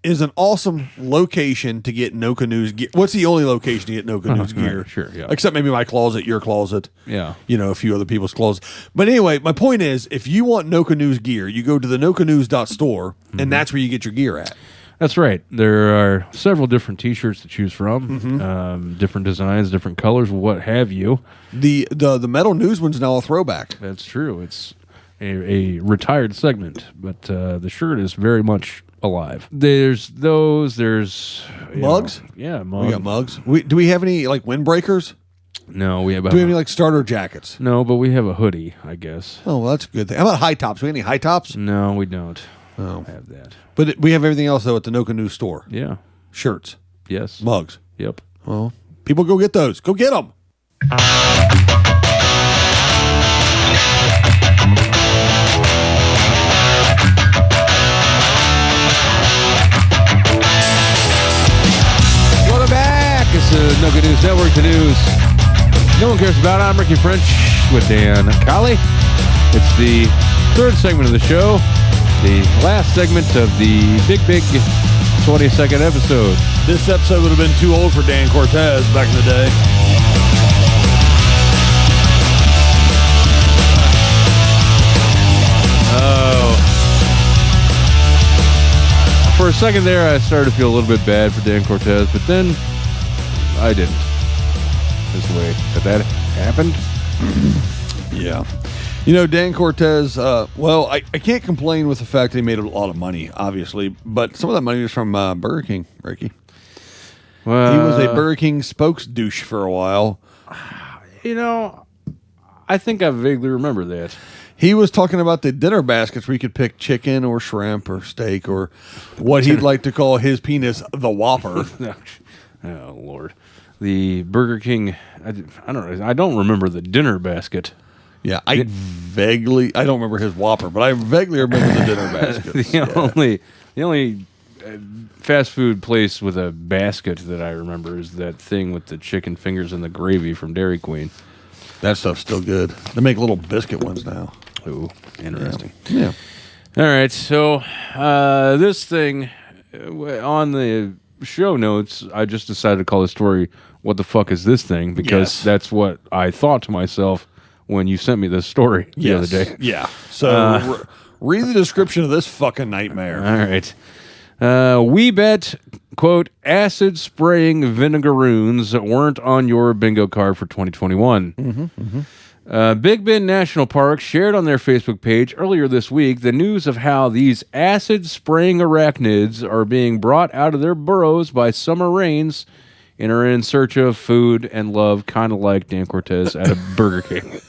is an awesome location to get Noka News gear. What's the only location to get Noka News gear? Sure, yeah. Except maybe my closet, your closet. Yeah. A few other people's clothes. But anyway, my point is, if you want Noka News gear, you go to the nokanews.store, and that's where you get your gear at. That's right. There are several different T-shirts to choose from, different designs, different colors, what have you. The metal news one's now a throwback. That's true. It's a retired segment, but the shirt is very much alive. There's those. There's mugs. Mugs. We got mugs. Do we have any like windbreakers? No, we have. Do we have any like starter jackets? No, but we have a hoodie, I guess. Oh, well, that's a good thing. How about high tops? We have any high tops? No, we don't. Oh, have that. But we have everything else though at the Noka News store. Yeah. Shirts. Yes. Mugs. Yep. Well, people go get those. Go get them. Welcome back. It's the Noka News Network, the news no one cares about. I'm Ricky French with Dan Colley. It's the third segment of the show, the last segment of the big 22nd episode. This episode would have been too old for Dan Cortez back in the day. Oh. For a second there, I started to feel a little bit bad for Dan Cortez, but then I didn't. This way that happened. Yeah. Dan Cortez, I can't complain with the fact that he made a lot of money, obviously, but some of that money was from Burger King, Ricky. Well, He was a Burger King spokesdouche for a while. I think I vaguely remember that. He was talking about the dinner baskets where you could pick chicken or shrimp or steak or what he'd like to call his penis, the Whopper. Oh, Lord. The Burger King, I don't know. I don't remember the dinner basket. Yeah, I don't remember his Whopper, but I vaguely remember the dinner baskets. The only fast food place with a basket that I remember is that thing with the chicken fingers and the gravy from Dairy Queen. That stuff's still good. They make little biscuit ones now. Ooh, interesting. Yeah. All right, so this thing on the show notes, I just decided to call the story "What the fuck is this thing?" because that's what I thought to myself when you sent me this story the other day. Yeah. So read the description of this fucking nightmare. All right. We bet, quote, acid spraying vinegaroons weren't on your bingo card for 2021. Big Bend National Park shared on their Facebook page earlier this week the news of how these acid-spraying arachnids are being brought out of their burrows by summer rains and are in search of food and love, kind of like Dan Cortez at a Burger King.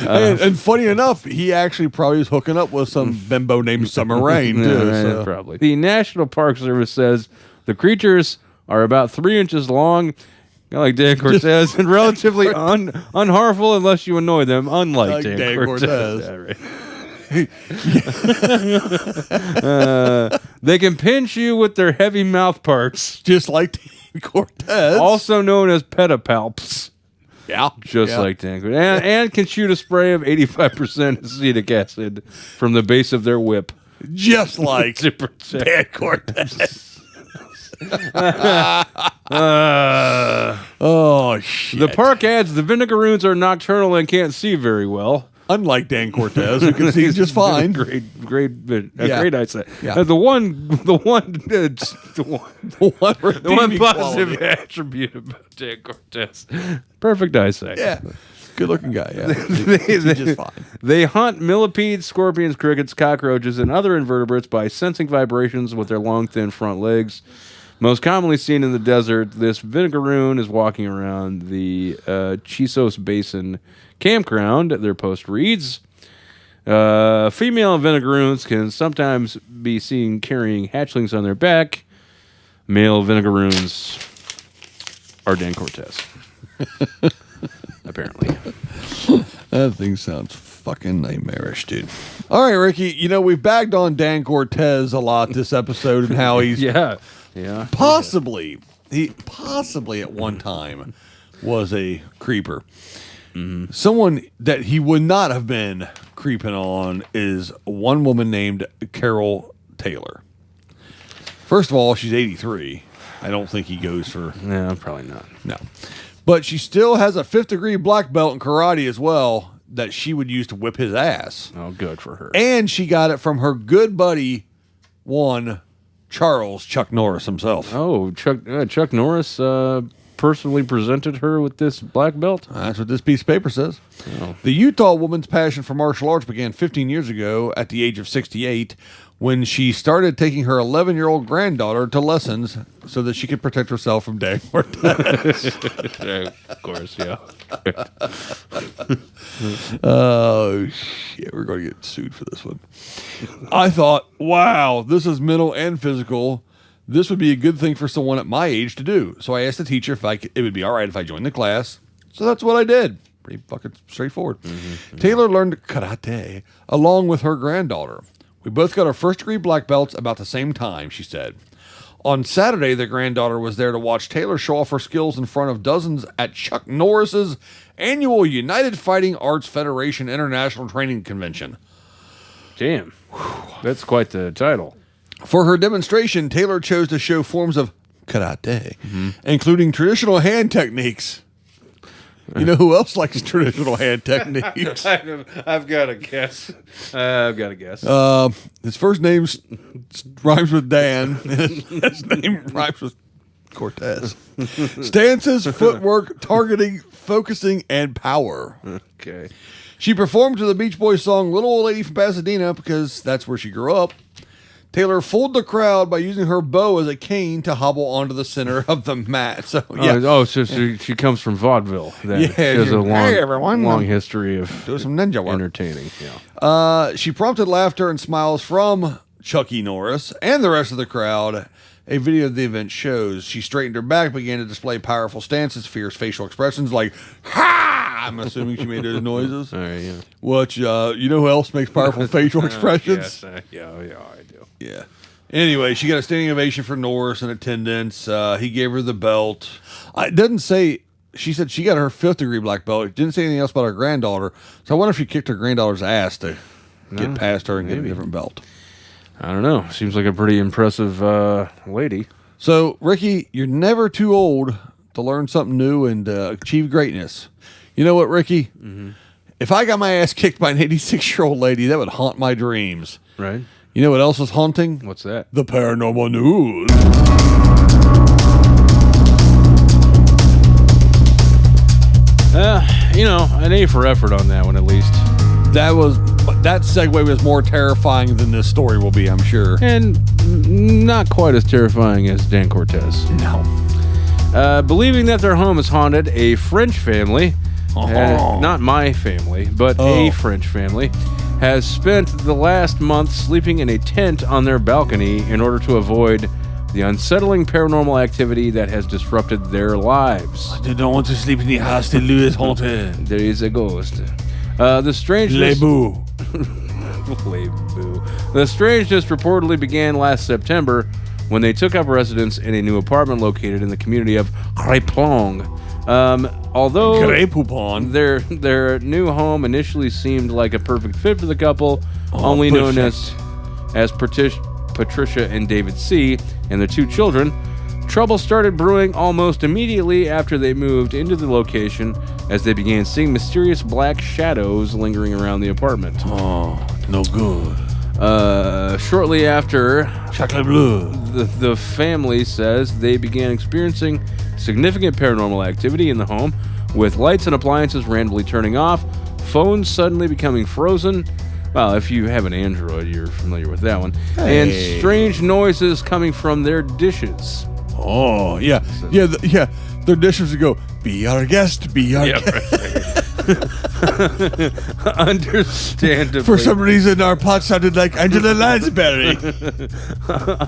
And funny enough, he actually probably was hooking up with some bimbo named Summer Rain, too. So. Probably. The National Park Service says the creatures are about 3 inches long, like Dan Cortez, and relatively unharmful unless you annoy them, unlike Like Dan Cortez. Cortez. Yeah, right. They can pinch you with their heavy mouth parts, Just like Dan Cortez. also known as pedipalps. Yeah. Just like Dan Cortez. And can shoot a spray of 85% acetic acid from the base of their whip. Just like Super Dan Cortez. Oh, shit. The park adds the Vinegaroons are nocturnal and can't see very well. Unlike Dan Cortez, who can see just fine. Great eyesight. Yeah. The one positive quality. attribute about Dan Cortez, perfect eyesight. Yeah. Good looking guy, yeah. He's just fine. They hunt millipedes, scorpions, crickets, cockroaches, and other invertebrates by sensing vibrations with their long, thin front legs. Most commonly seen in the desert, this Vinegaroon is walking around the Chisos Basin campground. Their post reads, female Vinegaroons can sometimes be seen carrying hatchlings on their back. Male Vinegaroons are Dan Cortez. Apparently. That thing sounds fucking nightmarish, dude. All right, Ricky, we've bagged on Dan Cortez a lot this episode and how he's Yeah. possibly at one time was a creeper. Mm-hmm. Someone that he would not have been creeping on is one woman named Carol Taylor. First of all, she's 83. I don't think he goes for... No, probably not. No. But she still has a 5th degree black belt in karate as well that she would use to whip his ass. Oh, good for her. And she got it from her good buddy, Charles Chuck Norris himself. Oh, Chuck Norris personally presented her with this black belt? That's what this piece of paper says. Oh. The Utah woman's passion for martial arts began 15 years ago at the age of 68 when she started taking her 11-year-old granddaughter to lessons so that she could protect herself from Dan Cortez. Of course, yeah. Oh, shit. We're going to get sued for this one. I thought, wow, this is mental and physical. This would be a good thing for someone at my age to do. So I asked the teacher if it would be all right if I joined the class. So that's what I did. Pretty fucking straightforward. Mm-hmm. Taylor learned karate along with her granddaughter. We both got our 1st degree black belts about the same time, she said. On Saturday, the granddaughter was there to watch Taylor show off her skills in front of dozens at Chuck Norris's annual United Fighting Arts Federation International Training Convention. Damn. That's quite the title. For her demonstration, Taylor chose to show forms of karate, including traditional hand techniques. You know who else likes traditional hand techniques? I've got a guess. His first name rhymes with Dan. His name rhymes with Cortez. Stances, footwork, targeting, focusing, and power. Okay. She performed to the Beach Boys song Little Old Lady from Pasadena because that's where she grew up. Taylor fooled the crowd by using her bow as a cane to hobble onto the center of the mat. So yeah. So she comes from vaudeville. Then. Yeah, she has a long history of do some ninja work. Entertaining. Yeah. She prompted laughter and smiles from Chucky Norris and the rest of the crowd. A video of the event shows she straightened her back, began to display powerful stances, fierce facial expressions like "ha." I'm assuming she made those noises. All right, yeah. Which you know who else makes powerful facial expressions? Yes, yeah, I do. Yeah. Anyway, she got a standing ovation for Norris in attendance. He gave her the belt. It doesn't say. She said she got her 5th degree black belt. It didn't say anything else about her granddaughter. So I wonder if she kicked her granddaughter's ass to get past her and get a different belt. I don't know. Seems like a pretty impressive lady. So, Ricky, you're never too old to learn something new and achieve greatness. You know what, Ricky? Mm-hmm. If I got my ass kicked by an 86-year-old lady, that would haunt my dreams. Right. You know what else is haunting? What's that? The paranormal news. An A for effort on that one at least. That segue was more terrifying than this story will be, I'm sure. And not quite as terrifying as Dan Cortez. No. Believing that their home is haunted, a French family, not my family, but a French family, has spent the last month sleeping in a tent on their balcony in order to avoid the unsettling paranormal activity that has disrupted their lives. They don't want to sleep in the house. The Lou is haunted. There is a ghost. The strangeness... Lebu. The strangeness reportedly began last September when they took up residence in a new apartment located in the community of Répond, Although Grey Poupon. their new home initially seemed like a perfect fit for the couple, only known as Patricia and David C. and their 2 children, trouble started brewing almost immediately after they moved into the location, as they began seeing mysterious black shadows lingering around the apartment. Oh, no good. Shortly after, Chocolate bleu. the family says they began experiencing significant paranormal activity in the home, with lights and appliances randomly turning off, phones suddenly becoming frozen. Well, if you have an Android, you're familiar with that one. Hey. And strange noises coming from their dishes. Oh, yeah. Their dishes would go, be our guest, be our guest. Understandably. For some reason, our pot sounded like Angela Lansbury.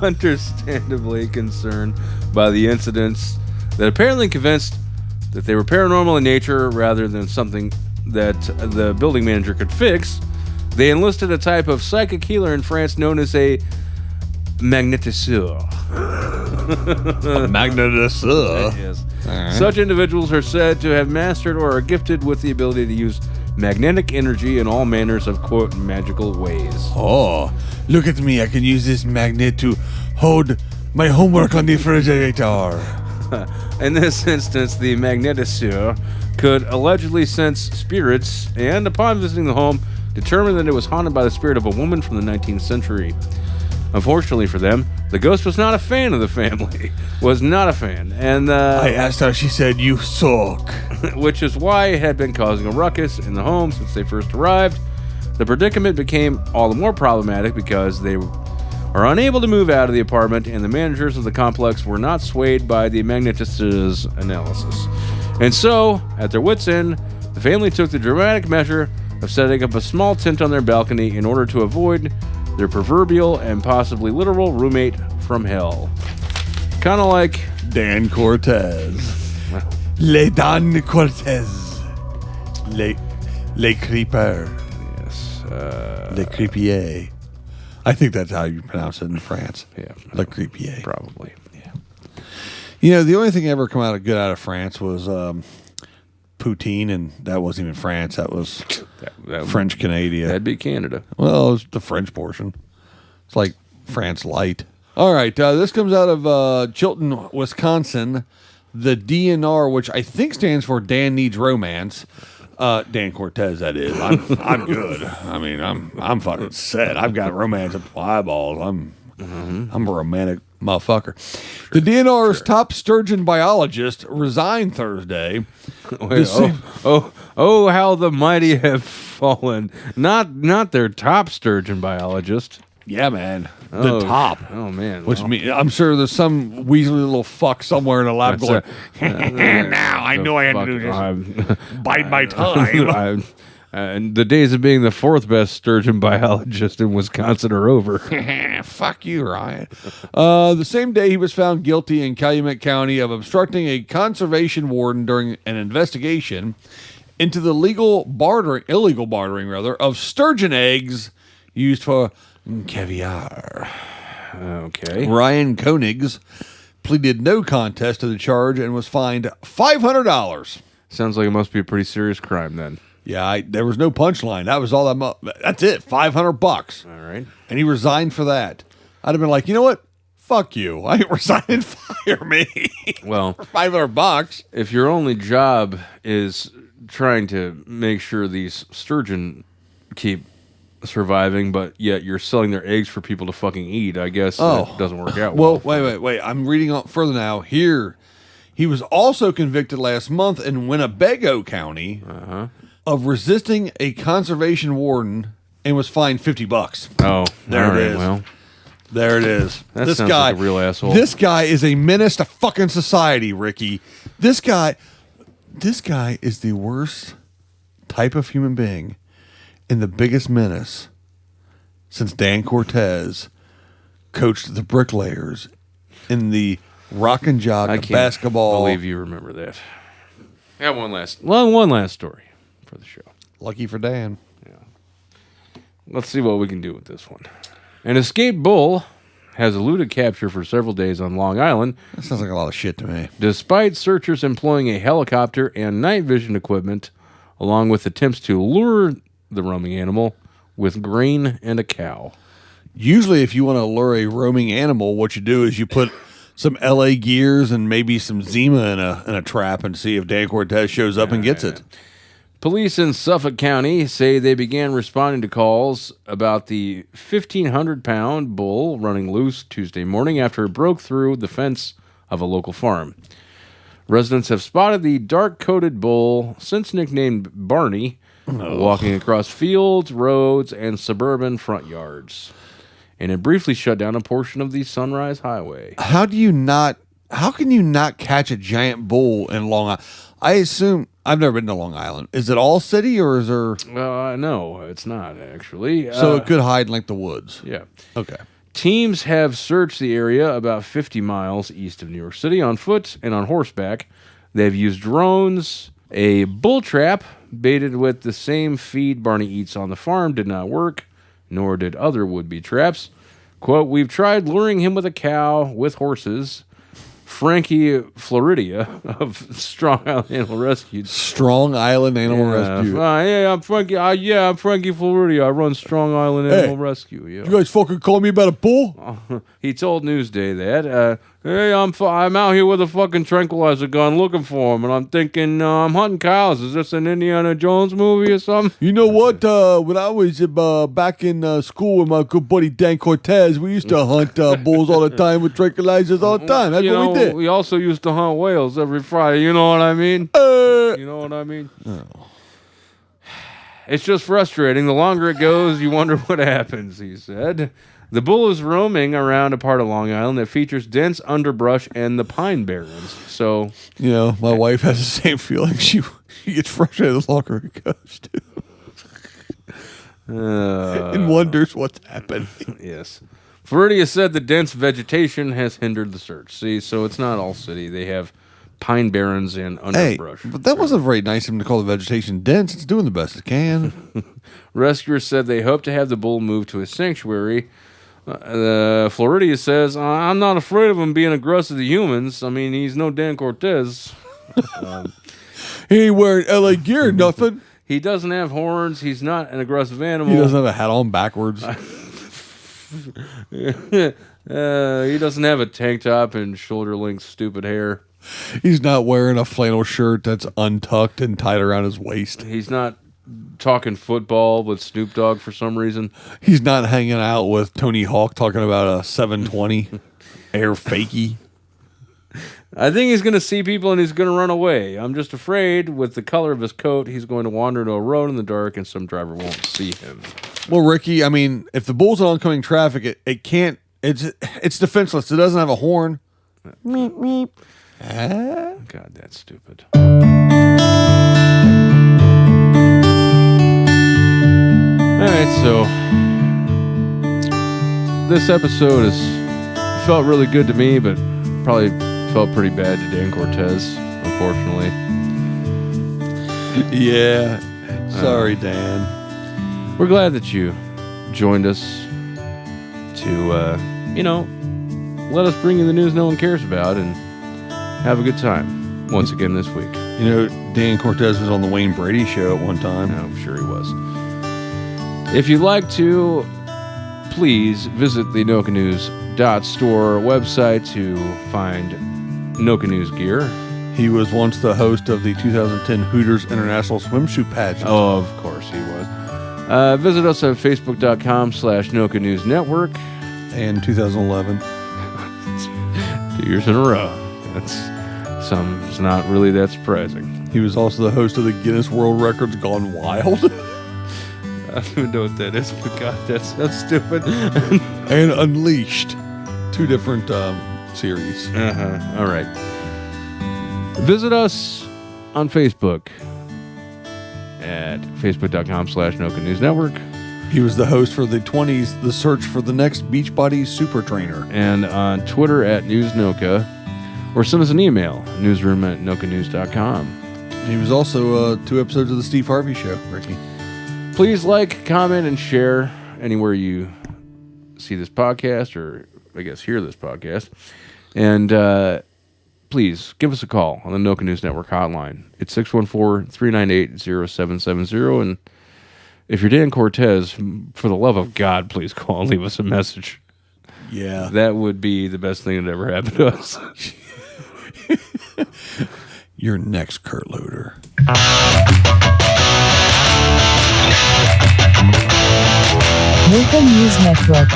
Understandably concerned by the incidents that apparently convinced that they were paranormal in nature rather than something that the building manager could fix, they enlisted a type of psychic healer in France known as a magnétiseur. Magnétiseur. Yes. Right. Such individuals are said to have mastered or are gifted with the ability to use magnetic energy in all manners of, quote, magical ways. Oh, look at me. I can use this magnet to hold my homework on the refrigerator. In this instance, the magnétiseur could allegedly sense spirits and, upon visiting the home, determined that it was haunted by the spirit of a woman from the 19th century. Unfortunately for them, the ghost was not a fan of the family. Was not a fan. And I asked her, she said, you suck. which is why it had been causing a ruckus in the home since they first arrived. The predicament became all the more problematic because they are unable to move out of the apartment, and the managers of the complex were not swayed by the magnétiseur's analysis. And so, at their wits' end, the family took the dramatic measure of setting up a small tent on their balcony in order to avoid their proverbial and possibly literal roommate from hell. Kind of like Dan Cortez. Le Dan Cortez. Le Creeper. Yes. Le Creepier. I think that's how you pronounce it in France. Yeah. Le Creepier. Probably. Yeah. You know, the only thing ever come out of good out of France was poutine, and that wasn't even France. That was That French Canada. That'd be Canada. Well, it was the French portion. It's like France light. All right, this comes out of Chilton, Wisconsin. The DNR, which I think stands for Dan Needs Romance. Dan Cortez, that is. I'm good. I mean, I'm fucking set. I've got romance up to my eyeballs. I'm a romantic motherfucker. The DNR's top sturgeon biologist resigned Thursday. Wait, how the mighty have fallen. Not their top sturgeon biologist. Yeah, man. The top. Oh, man. Which means I'm sure there's some weaselly little fuck somewhere in the lab going, now I knew I had to do this. Bide my time. And the days of being the 4th best sturgeon biologist in Wisconsin are over. Fuck you, Ryan. The same day he was found guilty in Calumet County of obstructing a conservation warden during an investigation into the illegal bartering of sturgeon eggs used for caviar. Okay. Ryan Koenigs pleaded no contest to the charge and was fined $500. Sounds like it must be a pretty serious crime then. Yeah, there was no punchline. That was all that's it. $500. All right. And he resigned for that. I'd have been like, you know what? Fuck you. I ain't resigning. Fire me. Well, for $500. If your only job is trying to make sure these sturgeon keep surviving, but yet you're selling their eggs for people to fucking eat, I guess that doesn't work out well. Wait. I'm reading on further now. Here, he was also convicted last month in Winnebago County of resisting a conservation warden and was fined $50. Oh, there it is. Well, there it is. That this sounds guy, like a real asshole. This guy is a menace to fucking society, Ricky. This guy is the worst type of human being and the biggest menace since Dan Cortez coached the Bricklayers in the rock and jock I can't basketball. believe you remember that. I got one last story for the show. Lucky for Dan. Yeah. Let's see what we can do with this one. An escaped bull has eluded capture for several days on Long Island, That sounds like a lot of shit to me. despite searchers employing a helicopter and night vision equipment, along with attempts to lure the roaming animal with grain and a cow. Usually, if you want to lure a roaming animal, what you do is you put some LA gears and maybe some Zima in a trap and see if Dan Cortez shows up and gets it. Police in Suffolk County say they began responding to calls about the 1,500-pound bull running loose Tuesday morning after it broke through the fence of a local farm. Residents have spotted the dark-coated bull, since nicknamed Barney, walking across fields, roads, and suburban front yards. And it briefly shut down a portion of the Sunrise Highway. How can you not catch a giant bull in Long Island? I assume, I've never been to Long Island. Is it all city or is there? No, it's not, actually. So it could hide in like the woods. Yeah. Okay. Teams have searched the area about 50 miles east of New York City on foot and on horseback. They've used drones. A bull trap baited with the same feed Barney eats on the farm did not work, nor did other would-be traps. Quote, we've tried luring him with a cow, with horses. Frankie Floridia of Strong Island Animal Rescue. Strong Island Animal Rescue. Yeah, I'm Frankie. I'm Frankie Floridia. I run Strong Island Animal Rescue. Yeah. You guys fucking call me about a bull? He told Newsday that, hey, I'm out here with a fucking tranquilizer gun looking for him, and I'm thinking, I'm hunting cows. Is this an Indiana Jones movie or something? You know what? When I was back in school with my good buddy Dan Cortez, we used to hunt bulls all the time with tranquilizers all the time. That's what we did. We also used to hunt whales every Friday. You know what I mean? You know what I mean? Oh. It's just frustrating. The longer it goes, you wonder what happens, he said. The bull is roaming around a part of Long Island that features dense underbrush and the pine barrens. So, You know, my wife has the same feeling. She gets frustrated the longer it goes, too. And wonders what's happening. Yes. Floridia said the dense vegetation has hindered the search. See, so it's not all city. They have pine barrens and underbrush. Hey, but that wasn't very nice of him to call the vegetation dense. It's doing the best it can. Rescuers said they hope to have the bull moved to a sanctuary. Floridia says, I'm not afraid of him being aggressive to humans. I mean, he's no Dan Cortez. He ain't wearing LA gear or nothing. He doesn't have horns. He's not an aggressive animal. He doesn't have a hat on backwards. He doesn't have a tank top and shoulder-length stupid hair. He's not wearing a flannel shirt that's untucked and tied around his waist. He's not talking football with Snoop Dogg for some reason. He's not hanging out with Tony Hawk talking about a 720 Air Fakie. I think he's going to see people and he's going to run away. I'm just afraid with the color of his coat, he's going to wander into a road in the dark and some driver won't see him. Well, Ricky, I mean, if the bull's in oncoming traffic, it can't. It's defenseless. It doesn't have a horn. Meep meep. God, that's stupid. All right, so this episode felt really good to me, but probably felt pretty bad to Dan Cortez, unfortunately. Yeah. Sorry, Dan. We're glad that you joined us to, let us bring you the news no one cares about and have a good time once again this week. You know, Dan Cortez was on the Wayne Brady show at one time. I'm sure he was. If you'd like to, please visit the NokaNews.store website to find Noka News gear. He was once the host of the 2010 Hooters International Swimsuit Pageant. Oh, of course he was. Visit us at facebook.com/Noka News Network. And 2011. 2 years in a row. It's not really that surprising. He was also the host of the Guinness World Records Gone Wild. I don't even know what that is, but God, that's so stupid. And Unleashed. 2 different series. All right. Visit us on Facebook at facebook.com/Noka News Network. He was the host for the 20s, The Search for the Next Beachbody Super Trainer. And on Twitter at NewsNoka. Or send us an email, newsroom@nokanews.com. He was also 2 episodes of The Steve Harvey Show, Ricky. Please like, comment, and share anywhere you see this podcast or I guess, hear this podcast. And please give us a call on the Noka News Network hotline. It's 614-398-0770. And if you're Dan Cortez, for the love of God, please call and leave us a message. Yeah. That would be the best thing that ever happened to us. Your next Kurt Loder. Noka News Network.